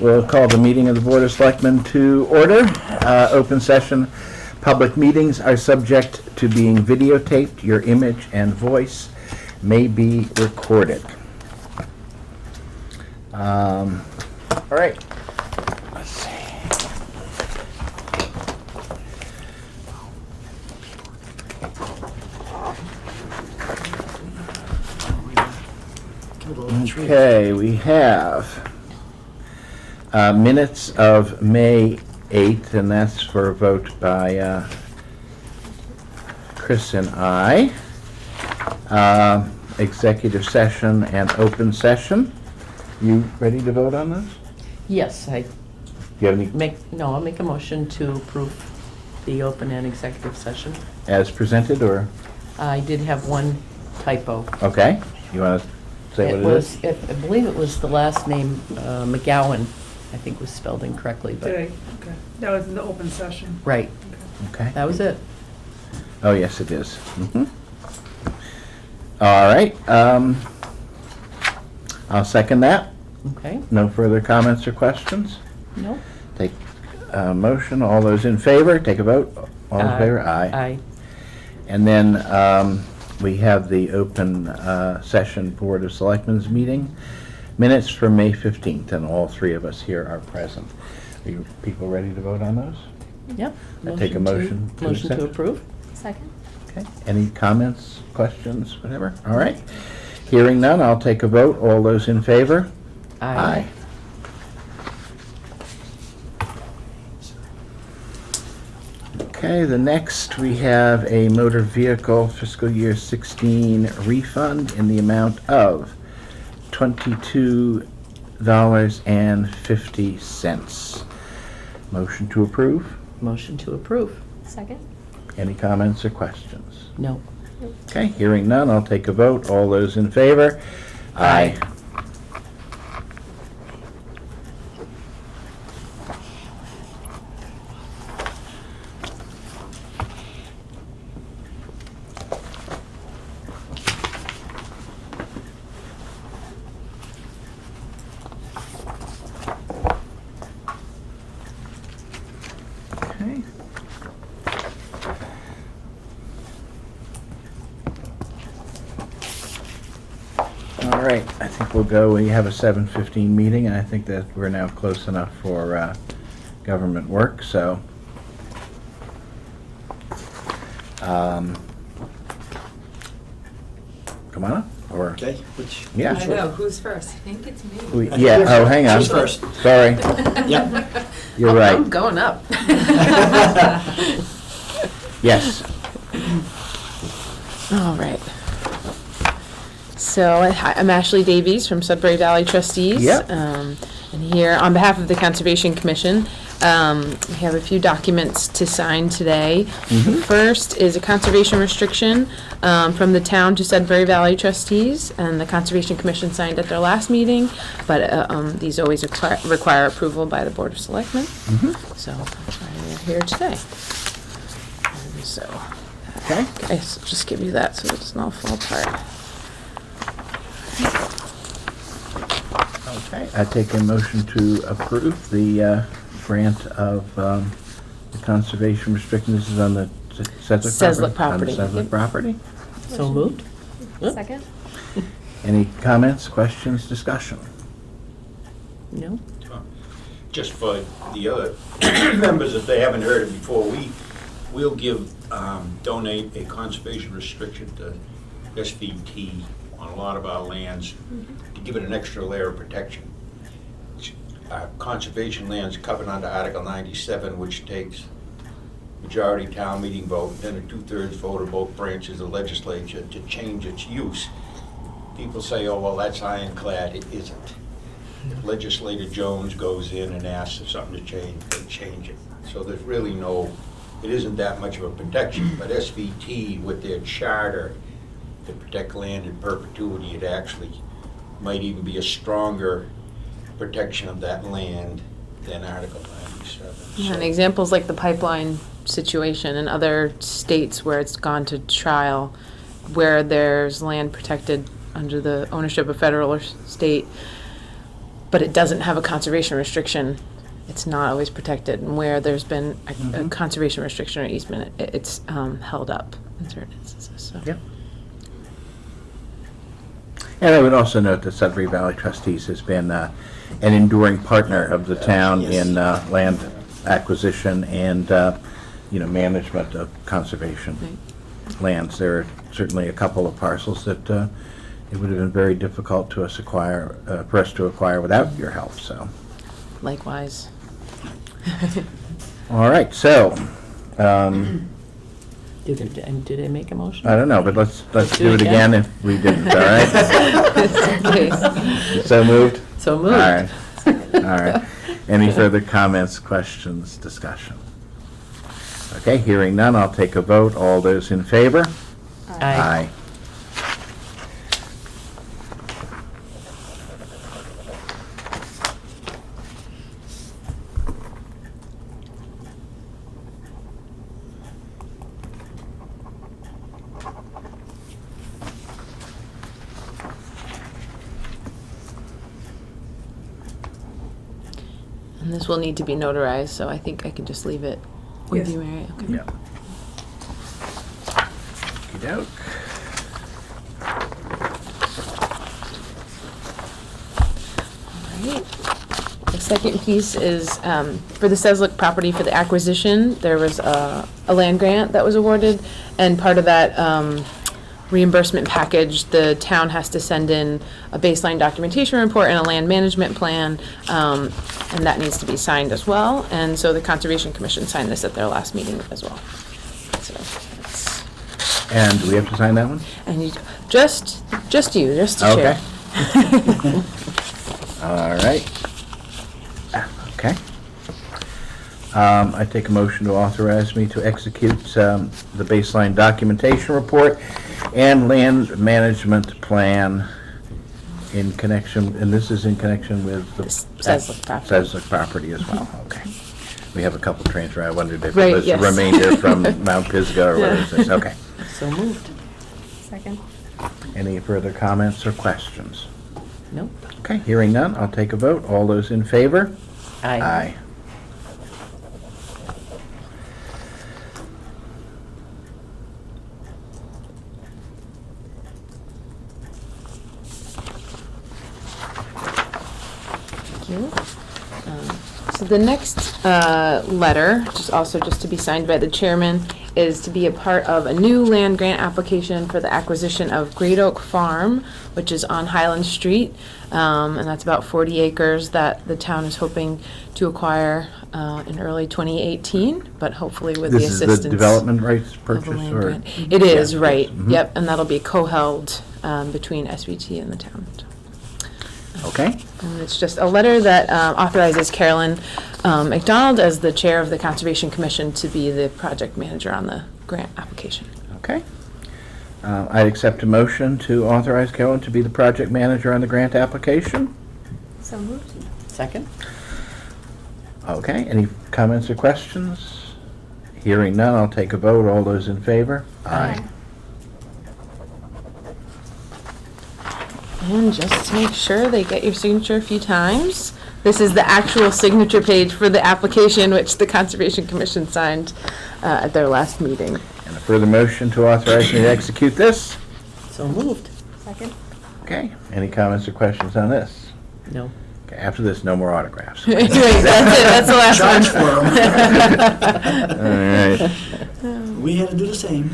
We'll call the meeting of the Board of Selectmen to order. Open session public meetings are subject to being videotaped. Your image and voice may be recorded. All right. Let's see. Okay, we have minutes of May 8th, and that's for a vote by Chris and I. Executive session and open session. You ready to vote on this? Yes, You have any I'll make a motion to approve the open and executive session. as presented, or? I did have one typo. Okay, you want to say what it is? I believe it was the last name, McGowan, I think was spelled incorrectly, but, Okay, that was in the open session. right, Okay. that was it. Oh, yes, it is. All right, I'll second that. Okay, No further comments or questions? no? Take a motion. All those in favor, take a vote. All in favor? Aye. Aye. And then we have the open session Board of Selectmen's meeting. Minutes for May 15th, and all three of us here are present. Are you people ready to vote on those? Yep. I take a motion to Motion to accept. approve? Second? Okay. Any comments, questions, whatever? All right. Hearing none, I'll take a vote. All those in favor? Aye. Okay, the next we have a motor vehicle fiscal year 16 refund in the amount of $22.50. Motion to approve. Motion to approve? Second? Any comments or questions? No. Okay, hearing none, I'll take a vote. All those in favor? Aye. Okay. All right, I think we'll go, we have a 7:15 meeting, and I think that we're now close enough for government work, so. Come on up, or, Okay, which? yeah. I know, who's first? I think it's me. Yeah, oh, hang on. Who's first? Sorry, Yep. you're I'm right. going up. Yes. All right. So hi, I'm Ashley Davies from Sudbury Valley Trustees. Yep. And here on behalf of the Conservation Commission, we have a few documents to sign today. The first is a conservation restriction from the town to Sudbury Valley Trustees, and the Conservation Commission signed at their last meeting, but these always require approval by the Board of Selectmen. So that's why they're here today. And so, Okay. guys, just give you that so it doesn't all fall apart. Okay, I take a motion to approve the grant of the conservation restriction. This is on the Sedgwick property? Sedgwick property. On the Sedgwick Yep. property. So moved? Yep. Second? Any comments, questions, discussion? No? Just for the other members, if they haven't heard it before, we'll donate a conservation restriction to SVT on a lot of our lands to give it an extra layer of protection. Conservation lands covered under Article 97, which takes majority town meeting vote, then a 2/3 vote of both branches of the legislature to change its use. People say, oh, well, that's ironclad. It isn't. If Legislator Jones goes in and asks if something to change, they change it. So there's really it isn't that much of a protection, but SVT with their charter to protect land in perpetuity, it actually might even be a stronger protection of that land than Article 97. Yeah, and So- examples like the pipeline situation in other states where it's gone to trial, where there's land protected under the ownership of federal or state, but it doesn't have a conservation restriction, it's not always protected. And where there's been a conservation restriction or easement, it's held up in certain instances, so. Yep. And I would also note that Sudbury Valley Trustees has been an enduring partner of the town in land acquisition and, management of conservation lands. There are certainly a couple of parcels that it would have been very difficult for us to acquire without your help, so. Likewise. All right, so, Do they make a motion? I don't know, but let's do it again if we didn't, all right? Okay. So moved? So All moved. right, all right. Any further comments, questions, discussion? Okay, hearing none, I'll take a vote. All those in favor? Aye. And this will need to be notarized, so I think I can just leave it with Yes. you, Mary. Okay. Yeah. Okey-doke. Alright. The second piece is for the Selectmen property for the acquisition. There was a land grant that was awarded, and part of that reimbursement package, the town has to send in a baseline documentation report and a land management plan, and that needs to be signed as well. And so the Conservation Commission signed this at their last meeting as well. So that's, And do we have to sign that one? and you, just the Okay. chair. All right. Okay. I take a motion to authorize me to execute the baseline documentation report and land management plan in connection, and this is in connection with the Selectmen property. Selectmen property as well, okay. We have a couple trains around, I wondered if Right, it was the yes. remainder from Mount Pisgah or what is this, okay. So moved. Second. Any further comments or questions? Nope. Okay, hearing none, I'll take a vote. All those in favor? Aye. Thank you. So the next letter, which is also just to be signed by the chairman, is to be a part of a new land grant application for the acquisition of Great Oak Farm, which is on Highland Street. And that's about 40 acres that the town is hoping to acquire in early 2018, but hopefully with the This is assistance the development rights of purchase, the land or? grant. It is, Yeah. right. Mhm. Yep, and that'll be co-held between SVT and the town. Okay, And it's just a letter that authorizes Carolyn McDonald as the chair of the Conservation Commission to be the project manager on the grant application. okay. I'd accept a motion to authorize Carolyn to be the project manager on the grant application. So moved. Second? Okay, any comments or questions? Hearing none, I'll take a vote. All those in favor? Aye. And just to make sure they get your signature a few times, this is the actual signature page for the application, which the Conservation Commission signed at their last meeting. And a further motion to authorize me to execute this? So moved. Second. Okay, any comments or questions on this? No. Okay, after this, no more autographs. Right, that's it, that's the last one. Charge for 'em. All right. We had to do the same.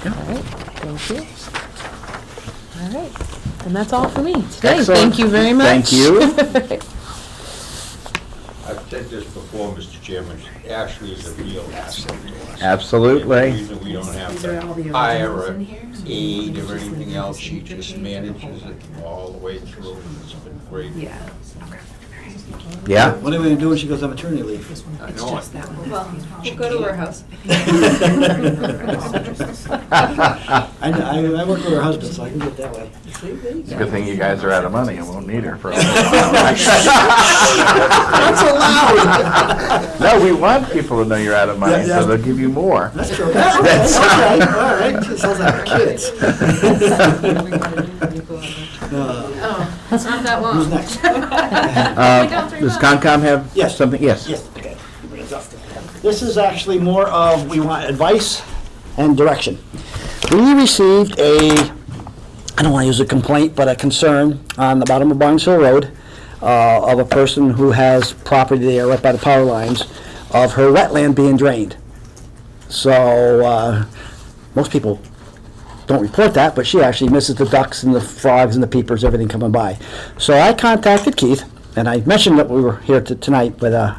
All right, thank you. All right, and that's all for me today. Excellent. Thank you very much. Thank you. I've said this before, Mr. Chairman, Ashley is a real asset to us. Absolutely. The reason we don't have These are all the to hire originals a in here, so aide you or just anything leave else, the she signature just page. manages it all the way through. It's been great. Yeah. Okay. Yeah? What are we gonna do when she goes on maternity leave? I know it. Well, we'll go to her house. I work with her husband, so I can do it that way. It's a good thing you guys are out of money. I won't need her for all That's allowed. No, we want people to know you're out of money, Yeah, yeah. so they'll give you more. That's true. Okay, all right. She sounds like kids. It's not that Who's next? Does Concom have Yes. something? Yes. Yes, okay. This is actually more of, we want advice and direction. We received I don't want to use a complaint, but a concern on the bottom of Barnes Hill Road of a person who has property there right by the power lines of her wetland being drained. So, most people don't report that, but she actually misses the ducks and the frogs and the peepers, everything coming by. So I contacted Keith, and I mentioned that we were here tonight, but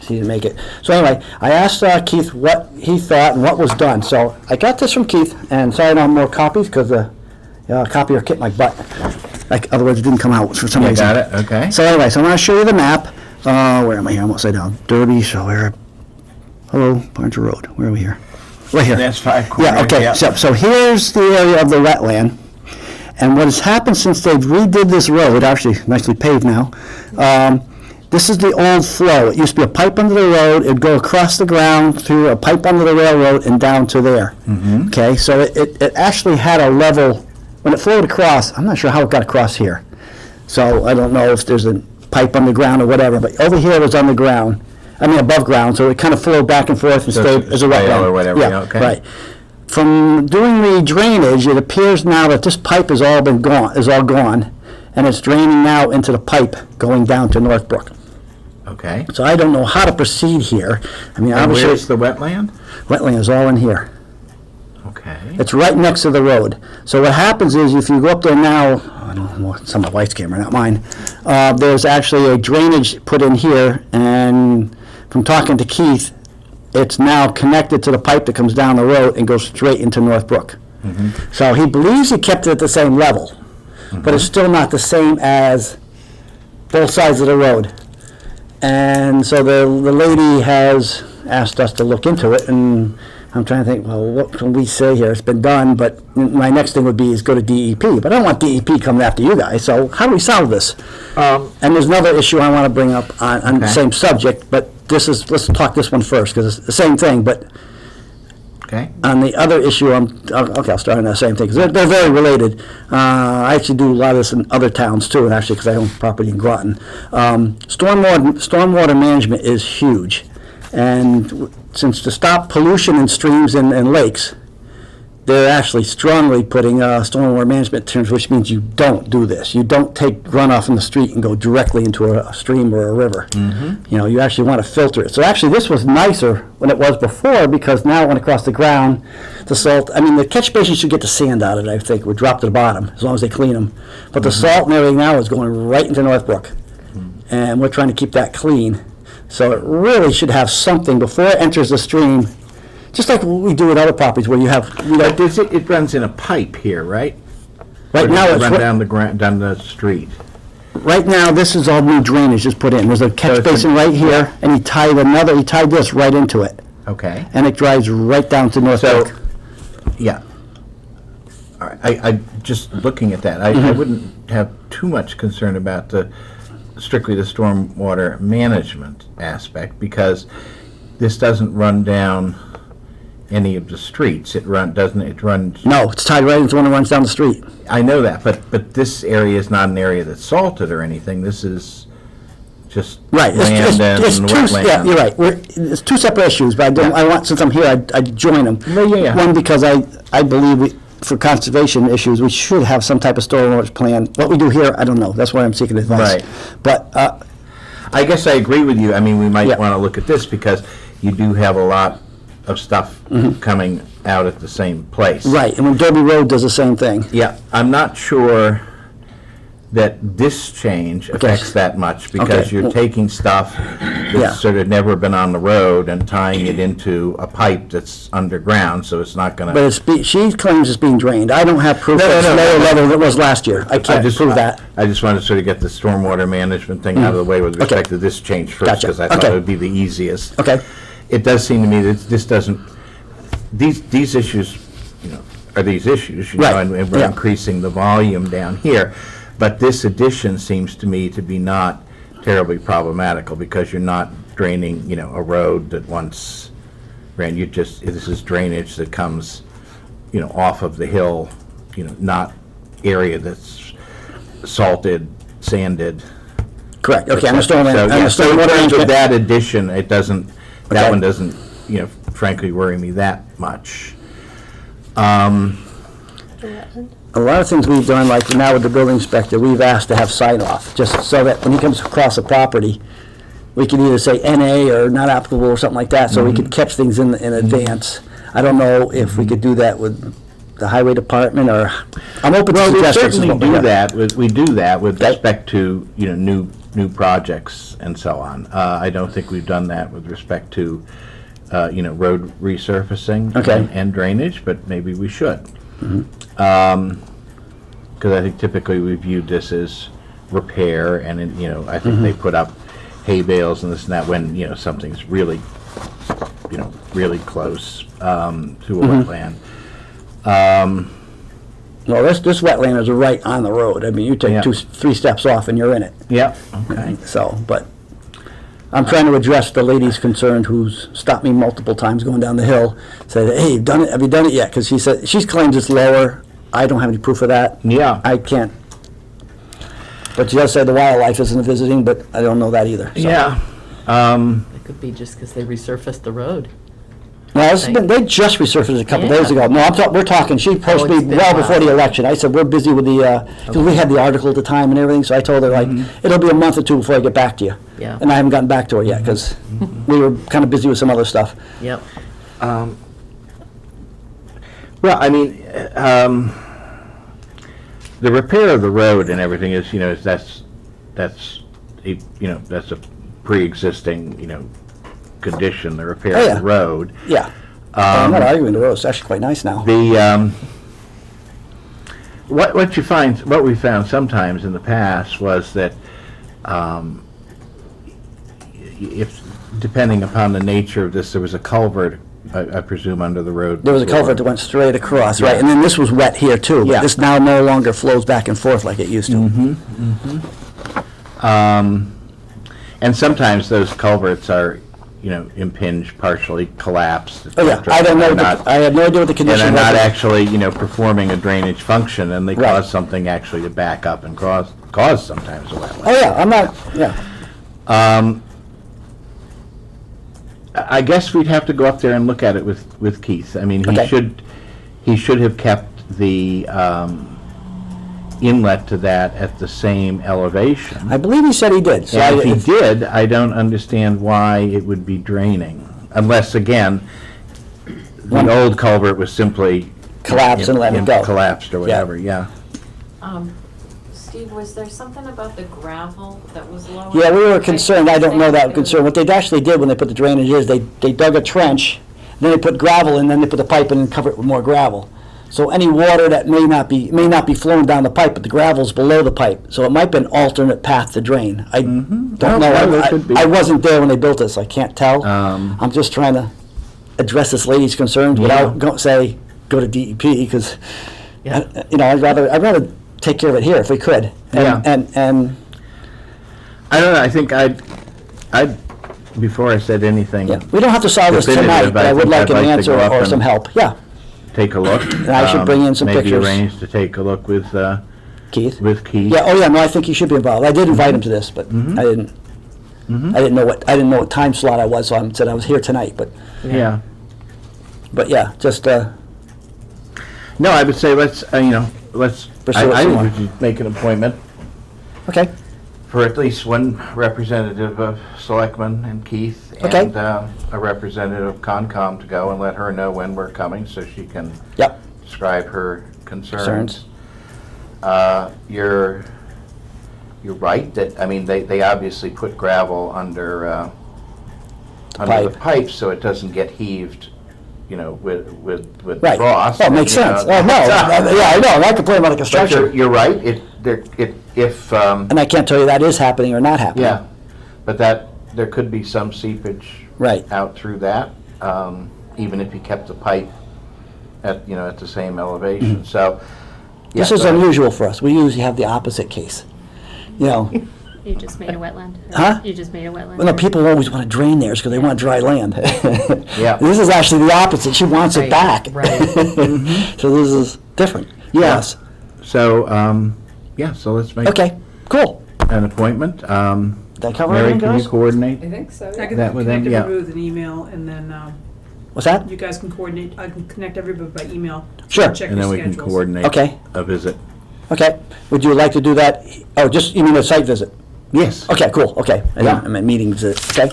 he didn't make it. So anyway, I asked Keith what he thought and what was done. So I got this from Keith, and sorry I don't have more copies because the copier kicked my butt. Like, otherwise it didn't come out for some You reason. got it? Okay. So anyway, so I'm going to show you the map. Where am I here? I'm upside down. Derby, so where? Hello, Barnes Road. Where are we here? Right here. That's 5 corners. Yeah, okay, so here's the area of the wetland, and what has happened since they've redid this road, actually nicely paved now, this is the old flow. It used to be a pipe under the road, it'd go across the ground, through a pipe under the railroad, and down to there. Okay, so it actually had a level, when it flowed across, I'm not sure how it got across here. So I don't know if there's a pipe underground or whatever, but over here it was underground. I mean above ground, so it kind of flowed back and forth and So stayed it's as a swale wetland. or whatever, yeah, okay. Right. From doing the drainage, it appears now that this pipe is all gone, and it's draining now into the pipe going down to Northbrook. Okay. So I don't know how to proceed here. I mean, And obviously, where's the wetland? wetland is all in here. Okay. It's right next to the road. So what happens is if you go up there now, I don't know, it's on my wife's camera, not mine, there's actually a drainage put in here, and from talking to Keith, it's now connected to the pipe that comes down the road and goes straight into Northbrook. So he believes he kept it at the same level, but it's still not the same as both sides of the road. And so the lady has asked us to look into it, and I'm trying to think, well, what can we say here? It's been done, but my next thing would be is go to DEP. But I don't want DEP coming after you guys, so how do we solve this? And there's another issue I want to bring up on the Okay. same subject, but let's talk this one first, because it's the same thing, but Okay. on the other issue, I'll start on that same thing, because they're very related. I actually do a lot of this in other towns too, and actually, because I own property in Groton. Stormwater management is huge, and since to stop pollution in streams and lakes, they're actually strongly putting stormwater management terms, which means you don't do this. You don't take runoff in the street and go directly into a stream or a river. You know, you actually want to filter it. So actually, this was nicer when it was before, because now it went across the ground, the salt, I mean, the catch basin should get the sand out of it, I think, would drop to the bottom, as long as they clean them. But the salt and everything now is going right into Northbrook. And we're trying to keep that clean. So it really should have something before it enters the stream, just like what we do with other properties where you have, But it runs in a pipe here, right? right Or now does it it's, run down the street. right now, this is all new drainage just put in. There's a catch it's a- basin right here, and he tied this right into it. Okay. And it drives right down to Northbrook. Yeah. All right. I just looking at that, I wouldn't have too much concern about strictly the stormwater management aspect, because this doesn't run down any of the streets. It runs. No, it's tied right into the one that runs down the street. I know that, but this area is not an area that's salted or anything. This is just Right. land and wetland. Yeah, you're right. It's two separate issues, but I want, since I'm here, I'd join them. Yeah. One, because I believe for conservation issues, we should have some type of stormwater plan. What we do here, I don't know. That's why I'm seeking advice. Right. But, I guess I agree with you. I mean, we might Yeah. want to look at this, because you do have a lot of stuff coming out at the same place. right, and when Derby Road does the same thing. Yeah, I'm not sure that this change affects that much, because Okay. you're taking stuff Yeah. that's sort of never been on the road and tying it into a pipe that's underground, so it's not gonna. But she claims it's being drained. I don't have proof No, that it's no, no. lower level than it was last year. I can't prove that. I just wanted to sort of get the stormwater management thing out of the way with respect to this change first, Gotcha. because I thought Okay. it would be the easiest. Okay. It does seem to me that this doesn't, these issues, are these issues, Right. and we're Yeah. increasing the volume down here. But this addition seems to me to be not terribly problematical, because you're not draining, a road that once ran, this is drainage that comes, off of the hill, not area that's salted, sanded. Correct. Okay, I'm So, understanding. yeah, so in terms of management. that addition, it doesn't, Okay. that one doesn't, frankly worry me that much. A lot of things we've done, like now with the building inspector, we've asked to have sign off, just so that when he comes across the property, we can either say NA or not applicable or something like that, so we could catch things in advance. I don't know if we could do that with the highway department, or, I'm open to Well, we suggestions. certainly do that, we do that with Okay. respect to, new projects and so on. I don't think we've done that with respect to, road resurfacing Okay. and drainage, but maybe we should. Because I think typically we viewed this as repair, and, I think they put up hay bales and this and that when, something's really, really close to a wetland. No, this wetland is right on the road. I mean, you Yeah. take 3 steps off and you're in it. Yep, okay. So, but I'm trying to address the lady's concern who's stopped me multiple times going down the hill, said, hey, you've done it, have you done it yet? Because she claims it's lower. I don't have any proof of that. Yeah. I can't. But she does say the wildlife isn't visiting, but I don't know that either. So. Yeah. It could be just because they resurfaced the road. Well, they just resurfaced it a couple days Yeah. ago. No, we're talking, she approached me it's been well a while. before the election. I said, we're busy with the, because we had the article at the time and everything, so I told her, like, it'll be a month or two before I get back to you. Yeah. And I haven't gotten back to her yet, because we were kind of busy with some other stuff. Yep. Well, I mean, the repair of the road and everything is, that's a pre-existing, condition, the repair Oh, of yeah. the road. Yeah. I'm not arguing the road, it's actually quite nice now. The, what we found sometimes in the past was that, if, depending upon the nature of this, there was a culvert, I presume, under the road. There was a before. culvert that went straight across, right, and then this was wet here too, Yeah. but this now no longer flows back and forth like it used to. And sometimes those culverts are, impinged, partially collapsed. et Oh, yeah, cetera, I don't know, and they're not- I had no idea what the And condition they're was. not actually, performing a drainage function, and they Right. cause something actually to back up and cause sometimes a wetland. Oh, yeah, I'm not, yeah, I guess we'd have to go up there and look at it with Keith. I mean, Okay. he should have kept the inlet to that at the same elevation. I believe he said he did, so And if he it's- did, I don't understand why it would be draining, unless, again, the old culvert was simply Collapsed and let it go. collapsed or whatever, yeah. Steve, was there something about the gravel that was lower? Yeah, we were concerned, I don't know that concern. What they actually did when they put the drainage is, they dug a trench, then they put gravel in, then they put the pipe in and cover it with more gravel. So any water that may not be flowing down the pipe, but the gravel's below the pipe. So it might be an alternate path to drain. I don't Well, know. it could be. I wasn't there when they built this, I can't tell. I'm just trying to address this lady's concerns without go to DEP, because, Yeah. I'd rather take care of it here if we could. Yeah. And I don't know, I think I'd, before I said anything, yeah, we don't have to solve this Definitive, tonight, but I I would think like I'd an like to answer go up or and- some help. Yeah, take a look. And I should bring in some Maybe pictures. arrange to take a look with Keith. Keith. Yeah, oh yeah, no, I think he should be involved. I did invite him to this, but I didn't. I didn't know what time slot I was, so I said I was here tonight, but Yeah. yeah, just, No, I would say let's, Pursue it I some think more. we should make an appointment okay, for at least one representative of Selectmen and Keith. Okay. And a representative of Concom to go and let her know when we're coming, so she can yep, describe her concerns. Concerns. Your you're right, that, I mean, they obviously put gravel under the Pipe. pipes, so it doesn't get heaved, with Right. frost. Oh, makes you know. sense. Oh, no, yeah, I know, I'm not complaining about the But construction. you're right, if, And I can't tell you that is happening or not happening. yeah, but there could be some seepage Right. out through that, even if you kept the pipe at the same elevation, so. This yeah, is go ahead. unusual for us. We usually have the opposite case. You just made a wetland? Huh? You just made a wetland? Well, no, people always want to drain theirs because they want dry land. Yeah. This is actually the opposite. She wants it Right, back. right. So this is different. Yeah. Yes. So, so let's make Okay, cool. an appointment. Did I cover Mary, everything, can you guys? coordinate? I think so. I can That with them, connect yeah. everybody with an email, and then What's that? you guys can coordinate. I can connect everybody by email. Sure. Check And your then we can schedules. coordinate Okay. a visit. Okay. Would you like to do that? Oh, just, you mean a site visit? Yes. Okay, cool, okay. Yeah. I meant meetings, okay.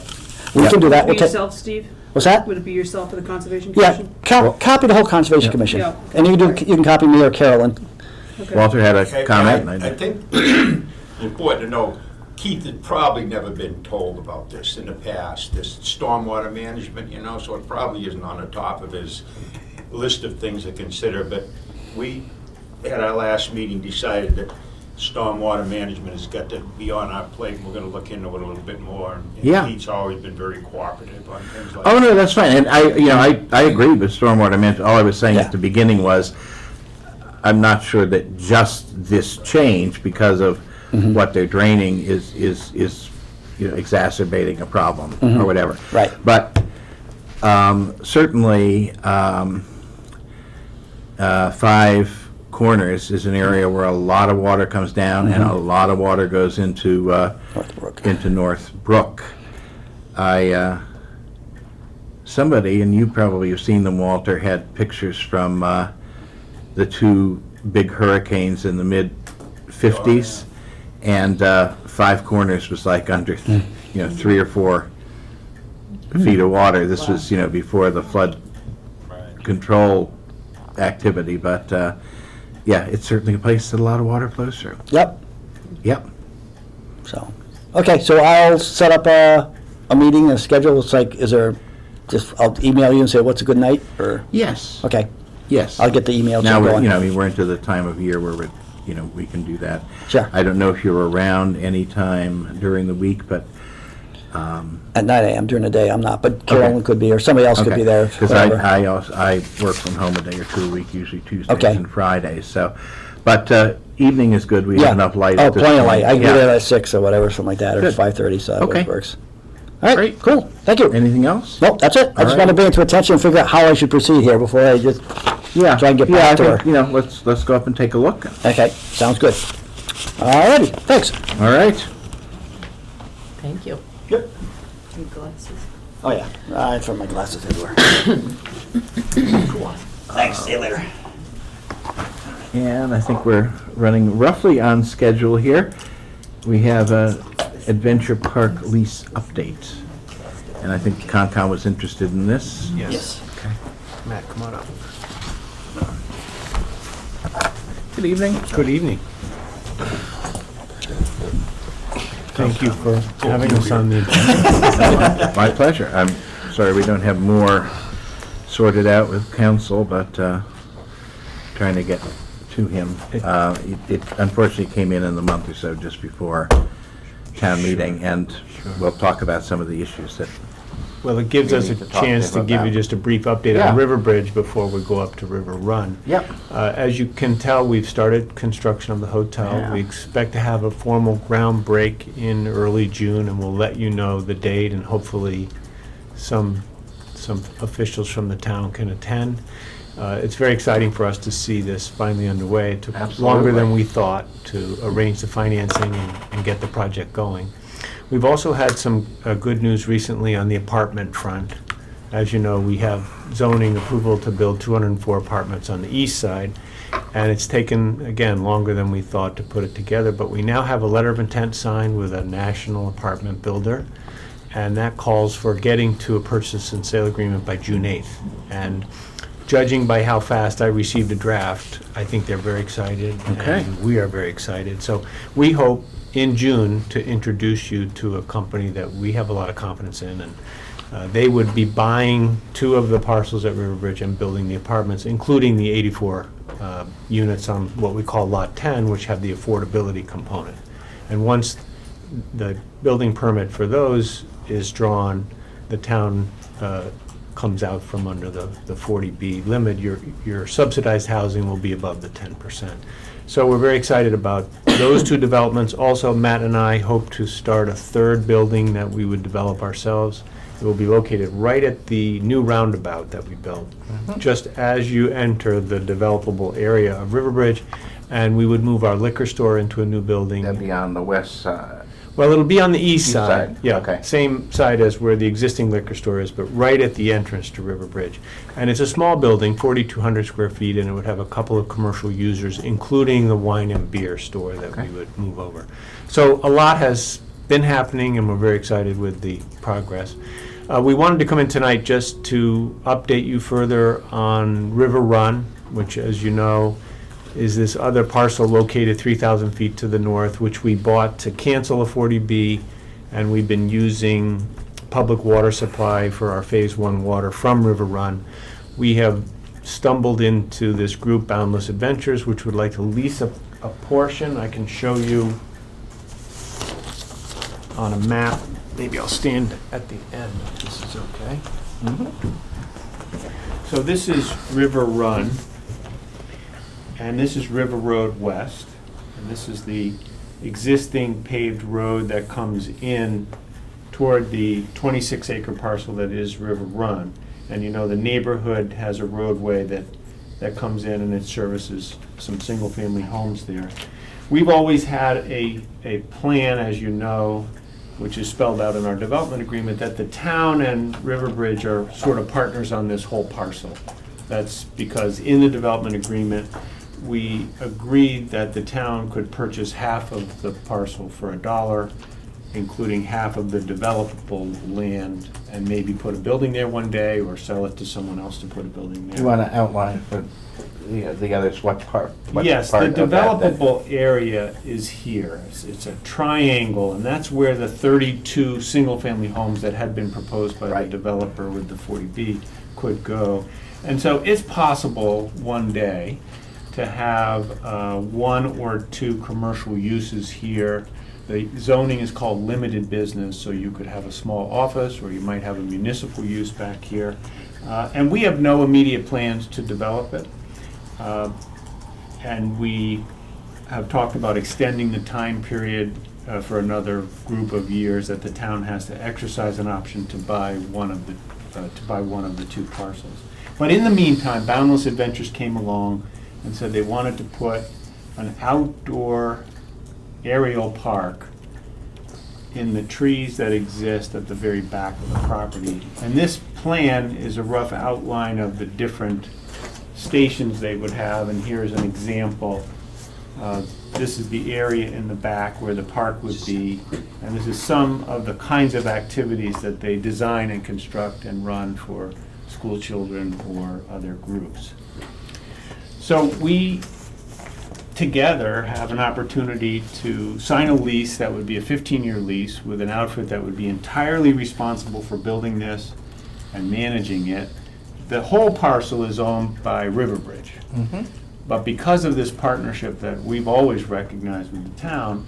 We Yeah. can do that. Would We'll it be take- yourself, Steve? What's that? Would it be yourself for the Conservation Yeah, Commission? copy the whole Conservation Yeah. Commission. Yeah. And you can copy me or Carolyn. Okay. Walter had a Okay, comment. I think it's important to know, Keith had probably never been told about this in the past, this stormwater management, so it probably isn't on the top of his list of things to consider, but we, at our last meeting, decided that stormwater management has got to be on our plate, and we're gonna look into it a little bit more. And Yeah. Keith's always been very cooperative on things like Oh, that. no, that's fine, and I agree with stormwater management. All I was saying Yeah. at the beginning was, I'm not sure that just this change, because of what they're draining, is exacerbating a problem, or whatever. Right. But certainly, Five Corners is an area where a lot of water comes down, and a lot of water goes into Northbrook. North Brook. Somebody, and you probably have seen them, Walter, had pictures from the two big hurricanes in the mid-50s, and Five Corners was like under 3 or 4 feet of water. This was before the flood control activity, but yeah, it's certainly a place that a lot of water flows through. Yep, Yep. so, okay, so I'll set up a meeting, a schedule. It's like, I'll email you and say, what's a good night, or, Yes. okay, Yes. I'll get the email Now, going. we're into the time of year where we can do that. Sure. I don't know if you're around anytime during the week, but, At 9 AM during the day, I'm not, but Carolyn could be, or somebody else could be there, Because whatever. I work from home a day or two a week, usually Tuesdays Okay. and Fridays, so, but evening is good, we Yeah. have enough light Oh, at this plenty of point. light. I can be Yeah. there at 6 or whatever, something like that, or Good. 5:30, so that Okay. works. All right, Great. cool, thank you. Anything else? Nope, that's it. I All just right. want to bring it to attention and figure out how I should proceed here before I just Yeah. try and get Yeah, back I to her. think, let's go up and take a look. Okay, sounds good. All righty, thanks. All right. Thank you. Yep. Your glasses. Oh, yeah, I throw my glasses everywhere. Thanks, see you later. And I think we're running roughly on schedule here. We have a Adventure Park lease update. And I think Concom was interested in this. Yes. Okay. Matt, come on up. Good evening. Good evening. Thank you for having us on the agenda. My pleasure. I'm sorry we don't have more sorted out with council, but trying to get to him. It unfortunately came in the month or so just before town meeting, and we'll talk about some of the issues that. Well, it gives us a need to talk to chance to him give you about. just a brief update Yeah. on River Bridge before we go up to River Run. Yep. As you can tell, we've started construction of the hotel. Yeah. We expect to have a formal ground break in early June, and we'll let you know the date, and hopefully some officials from the town can attend. It's very exciting for us to see this finally underway. It took longer than Absolutely. we thought to arrange the financing and get the project going. We've also had some good news recently on the apartment front. As you know, we have zoning approval to build 204 apartments on the east side, and it's taken, again, longer than we thought to put it together, but we now have a letter of intent signed with a national apartment builder, and that calls for getting to a purchase and sale agreement by June 8th. And judging by how fast I received a draft, I think they're very excited. Okay. And we are very excited. So we hope in June to introduce you to a company that we have a lot of confidence in, and they would be buying 2 of the parcels at Riverbridge and building the apartments, including the 84 units on what we call Lot 10, which have the affordability component. And once the building permit for those is drawn, the town comes out from under the 40B limit. Your subsidized housing will be above the 10%. So we're very excited about those 2 developments. Also, Matt and I hope to start a 3rd building that we would develop ourselves. It will be located right at the new roundabout that we built, just as you enter the developable area of Riverbridge, and we would move our liquor store into a new building. That'd be on the west side. Well, it'll be on the east East side. side, Yeah, okay. same side as where the existing liquor store is, but right at the entrance to Riverbridge. And it's a small building, 4,200 square feet, and it would have a couple of commercial users, including the wine and beer store that we Okay. would move over. So a lot has been happening, and we're very excited with the progress. We wanted to come in tonight just to update you further on River Run, which, as you know, is this other parcel located 3,000 feet to the north, which we bought to cancel a 40B, and we've been using public water supply for our Phase 1 water from River Run. We have stumbled into this group, Boundless Adventures, which would like to lease a portion. I can show you on a map. Maybe I'll stand at the end, if this is okay. So this is River Run, and this is River Road West, and this is the existing paved road that comes in toward the 26-acre parcel that is River Run. And you know, the neighborhood has a roadway that comes in and it services some single-family homes there. We've always had a plan, as you know, which is spelled out in our development agreement, that the town and Riverbridge are sort of partners on this whole parcel. That's because in the development agreement, we agreed that the town could purchase half of the parcel for $1, including half of the developable land, and maybe put a building there one day or sell it to someone else to put a building there. You want to outline for the others what part? What Yes, part the of that developable area is here. It's a triangle, and that's where the 32 single-family homes that had been proposed by the Right. developer with the 40B could go. And so it's possible one day to have 1 or 2 commercial uses here. The zoning is called limited business, so you could have a small office, or you might have a municipal use back here. And we have no immediate plans to develop it. And we have talked about extending the time period for another group of years that the town has to exercise an option to buy one of the 2 parcels. But in the meantime, Boundless Adventures came along and said they wanted to put an outdoor aerial park in the trees that exist at the very back of the property. And this plan is a rough outline of the different stations they would have, and here's an example. This is the area in the back where the park would be, and this is some of the kinds of activities that they design and construct and run for school children or other groups. So we together have an opportunity to sign a lease that would be a 15-year lease with an outfit that would be entirely responsible for building this and managing it. The whole parcel is owned by Riverbridge. But because of this partnership that we've always recognized with the town,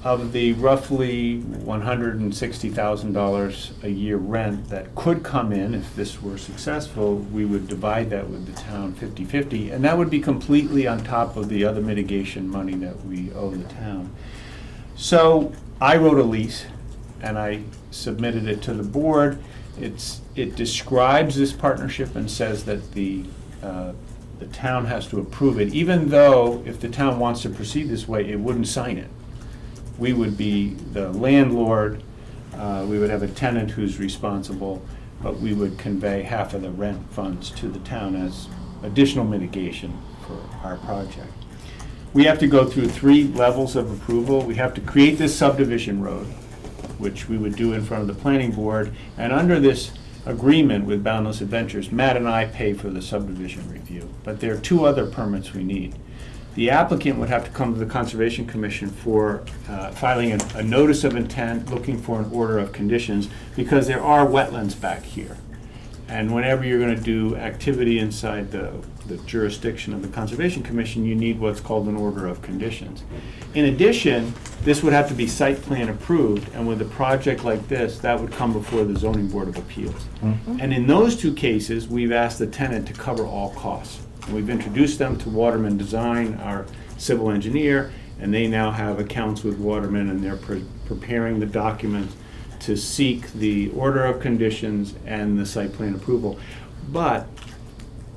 of the roughly $160,000 a year rent that could come in if this were successful, we would divide that with the town 50-50, and that would be completely on top of the other mitigation money that we owe the town. So I wrote a lease and I submitted it to the board. It describes this partnership and says that the town has to approve it, even though if the town wants to proceed this way, it wouldn't sign it. We would be the landlord, we would have a tenant who's responsible, but we would convey half of the rent funds to the town as additional mitigation for our project. We have to go through 3 levels of approval. We have to create this subdivision road, which we would do in front of the planning board, and under this agreement with Boundless Adventures, Matt and I pay for the subdivision review, but there are 2 other permits we need. the applicant would have to come to the Conservation Commission for filing a notice of intent, looking for an order of conditions, because there are wetlands back here. And whenever you're going to do activity inside the jurisdiction of the Conservation Commission, you need what's called an order of conditions. In addition, this would have to be site plan approved, and with a project like this, that would come before the Zoning Board of Appeals. And in those two cases, we've asked the tenant to cover all costs. And we've introduced them to Waterman Design, our civil engineer, and they now have accounts with Waterman, and they're preparing the documents to seek the order of conditions and the site plan approval. But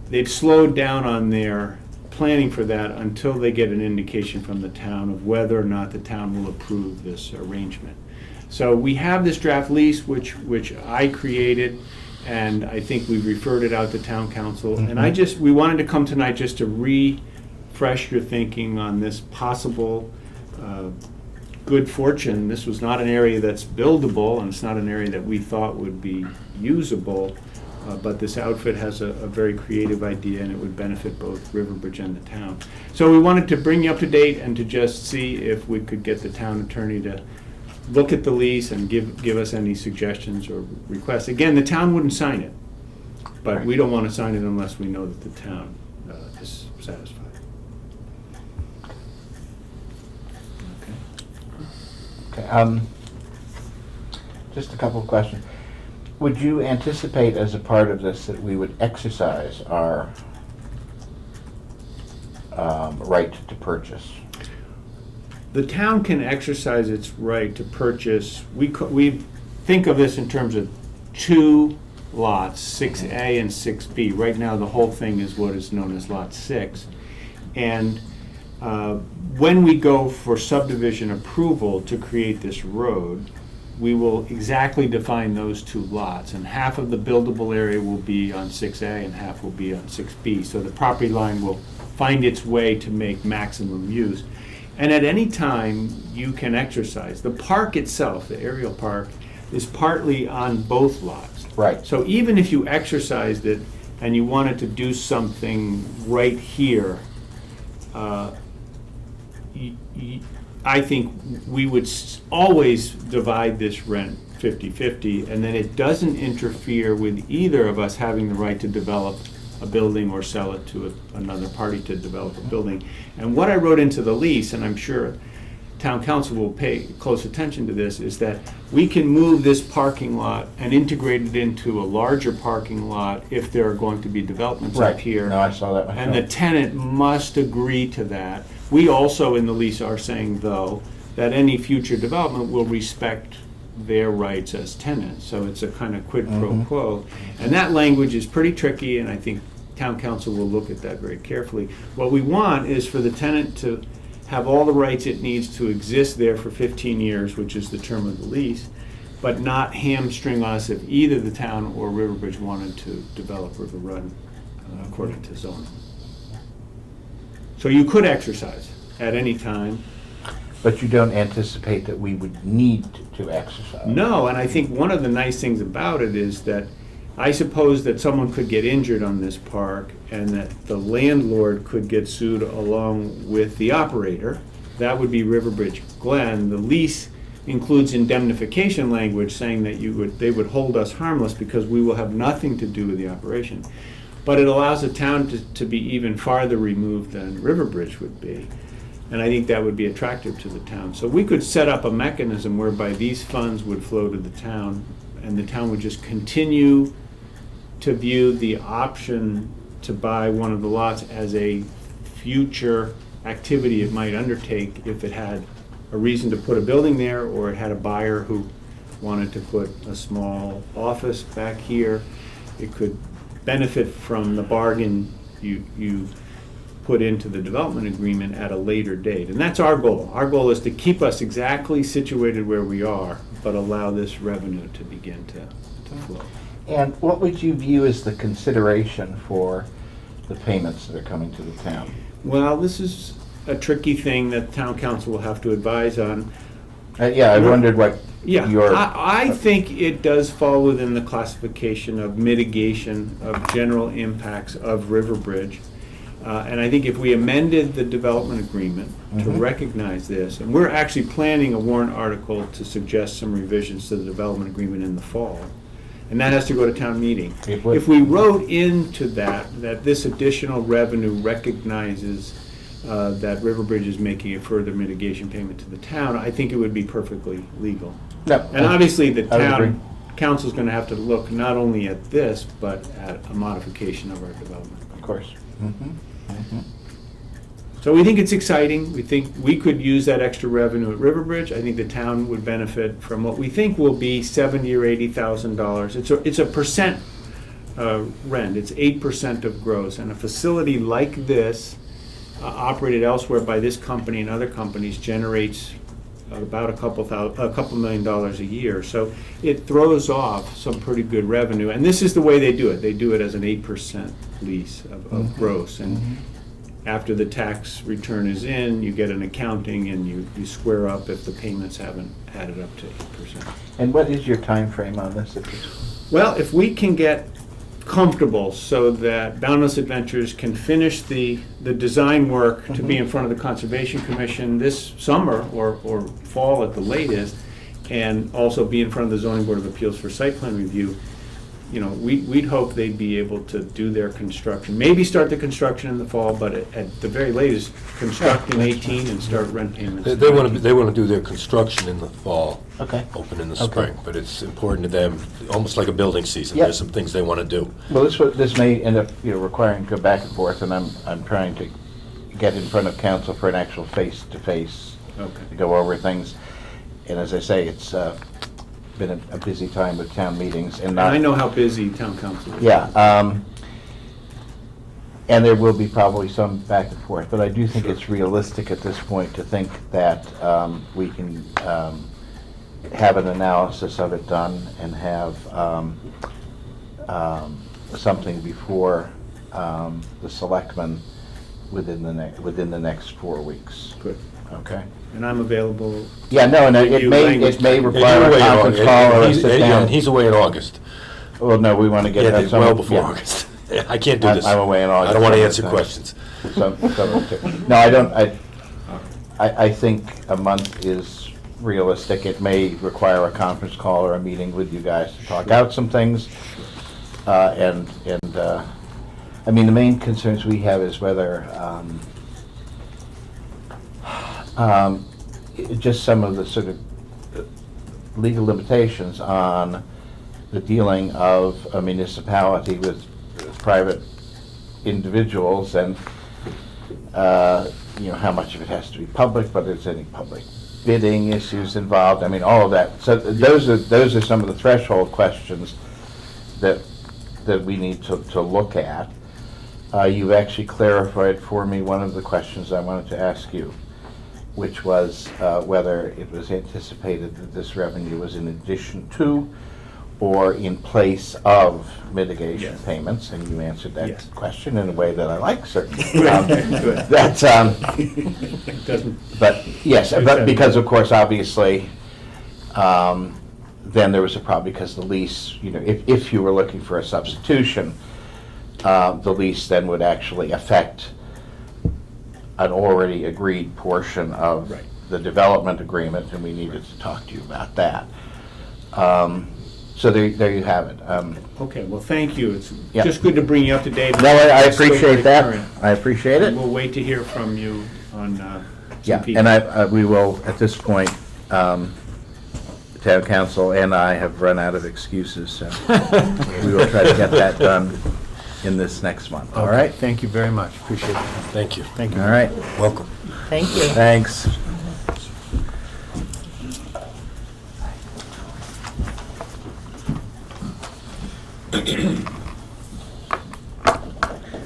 they've slowed down on their planning for that until they get an indication from the town of whether or not the town will approve this arrangement. So we have this draft lease, which I created, and I think we've referred it out to town council. And we wanted to come tonight just to refresh your thinking on this possible good fortune. This was not an area that's buildable, and it's not an area that we thought would be usable, but this outfit has a very creative idea, and it would benefit both Riverbridge and the town. So we wanted to bring you up to date and to just see if we could get the town attorney to look at the lease and give us any suggestions or requests. Again, the town wouldn't sign it, but we don't want to sign it unless we know that the town is satisfied. Okay, just a couple of questions. Would you anticipate as a part of this that we would exercise our right to purchase? The town can exercise its right to purchase. We think of this in terms of two lots, 6A and 6B. Right now, the whole thing is what is known as Lot 6. And when we go for subdivision approval to create this road, we will exactly define those two lots, and half of the buildable area will be on 6A and half will be on 6B. So the property line will find its way to make maximum use. And at any time, you can exercise. The park itself, the aerial park, is partly on both lots. Right. So even if you exercised it and you wanted to do something right here, I think we would always divide this rent 50-50, and then it doesn't interfere with either of us having the right to develop a building or sell it to another party to develop a building. And what I wrote into the lease, and I'm sure town council will pay close attention to this, is that we can move this parking lot and integrate it into a larger parking lot if there are going to be developments up here. No, I saw that myself. And the tenant must agree to that. We also in the lease are saying, though, that any future development will respect their rights as tenants. So it's a kind of quid pro quo. And that language is pretty tricky, and I think town council will look at that very carefully. What we want is for the tenant to have all the rights it needs to exist there for 15 years, which is the term of the lease, but not hamstring us if either the town or Riverbridge wanted to develop River Run according to zoning. So you could exercise at any time. But you don't anticipate that we would need to exercise? No, and I think one of the nice things about it is that I suppose that someone could get injured on this park and that the landlord could get sued along with the operator. That would be Riverbridge Glen. The lease includes indemnification language saying that they would hold us harmless because we will have nothing to do with the operation. But it allows the town to be even farther removed than Riverbridge would be. And I think that would be attractive to the town. So we could set up a mechanism whereby these funds would flow to the town, and the town would just continue to view the option to buy one of the lots as a future activity it might undertake if it had a reason to put a building there, or it had a buyer who wanted to put a small office back here. It could benefit from the bargain you put into the development agreement at a later date. And that's our goal. Our goal is to keep us exactly situated where we are, but allow this revenue to begin to flow. And what would you view as the consideration for the payments that are coming to the town? Well, this is a tricky thing that town council will have to advise on. Yeah, I wondered what your... I think it does fall within the classification of mitigation of general impacts of Riverbridge. And I think if we amended the development agreement to recognize this, and we're actually planning a warrant article to suggest some revisions to the development agreement in the fall, and that has to go to town meeting. It would. If we wrote into that this additional revenue recognizes that Riverbridge is making a further mitigation payment to the town, I think it would be perfectly legal. No, And obviously, the I would agree. town council's gonna have to look not only at this, but at a modification of our development. Of course. So we think it's exciting. We think we could use that extra revenue at Riverbridge. I think the town would benefit from what we think will be $70,000 or $80,000. It's a percent rent. It's 8% of gross. And a facility like this, operated elsewhere by this company and other companies, generates about a couple $1 million a year. So it throws off some pretty good revenue. And this is the way they do it. They do it as an 8% lease of gross. And after the tax return is in, you get an accounting and you square up if the payments haven't added up to 8%. And what is your time frame on this? Well, if we can get comfortable so that Boundless Adventures can finish the design work to be in front of the Conservation Commission this summer or fall at the latest, and also be in front of the Zoning Board of Appeals for site plan review, you know, we'd hope they'd be able to do their construction, maybe start the construction in the fall, but at the very latest, construct in 18 and start rent payments. They want to do their construction in the fall. Okay. Open in the Okay. spring, but it's important to them, almost like a building season. Yep. There's some things they want to do. Well, this may end up, requiring to go back and forth, and I'm trying to get in front of council for an actual face-to-face Okay. to go over things. And as I say, it's been a busy time with town meetings and And not. I know how busy town council is. Yeah, and there will be probably some back and forth, but I do think it's realistic at this point to think that we can have an analysis of it done and have something before the selectmen within the next 4 weeks. Good. Okay? And I'm available. Yeah, no, and Give it you may language time. require a conference call or a sit down. And he's away in August. Well, no, we want to get Yeah, that. well before August. I can't do this. I'm away in August. I don't want to so answer that's- questions. No, I don't, I think a month is realistic. It may require a conference call or a meeting with you guys to talk out some things. I mean, the main concerns we have is whether, just some of the sort of legal limitations on the dealing of a municipality with private individuals and, how much of it has to be public, whether there's any public bidding issues involved, I mean, all of that. So those are some of the threshold questions that we need to look at. You've actually clarified for me one of the questions I wanted to ask you, which was whether it was anticipated that this revenue was in addition to or in place of mitigation Yes. payments, and you answered that Yes. question in a way that I like, certainly. Good. That's, Doesn't, but, yes, but because, of course, obviously, then there was a problem because the lease, if you were looking for a substitution, the lease then would actually affect an already agreed portion of Right. the development agreement, and we needed to talk to you about that. So there you have it. okay, well, thank you. It's Yeah. just good to bring you up to date. No, I It's still very appreciate that. current. I appreciate it. And we'll wait to hear from you on some Yeah, feedback. and we will, at this point, town council and I have run out of excuses, so we will try to get that done in this next month, all Okay, right? Thank you very much. Appreciate it. Thank you. Thank you. All right, Welcome. Thank you. thanks.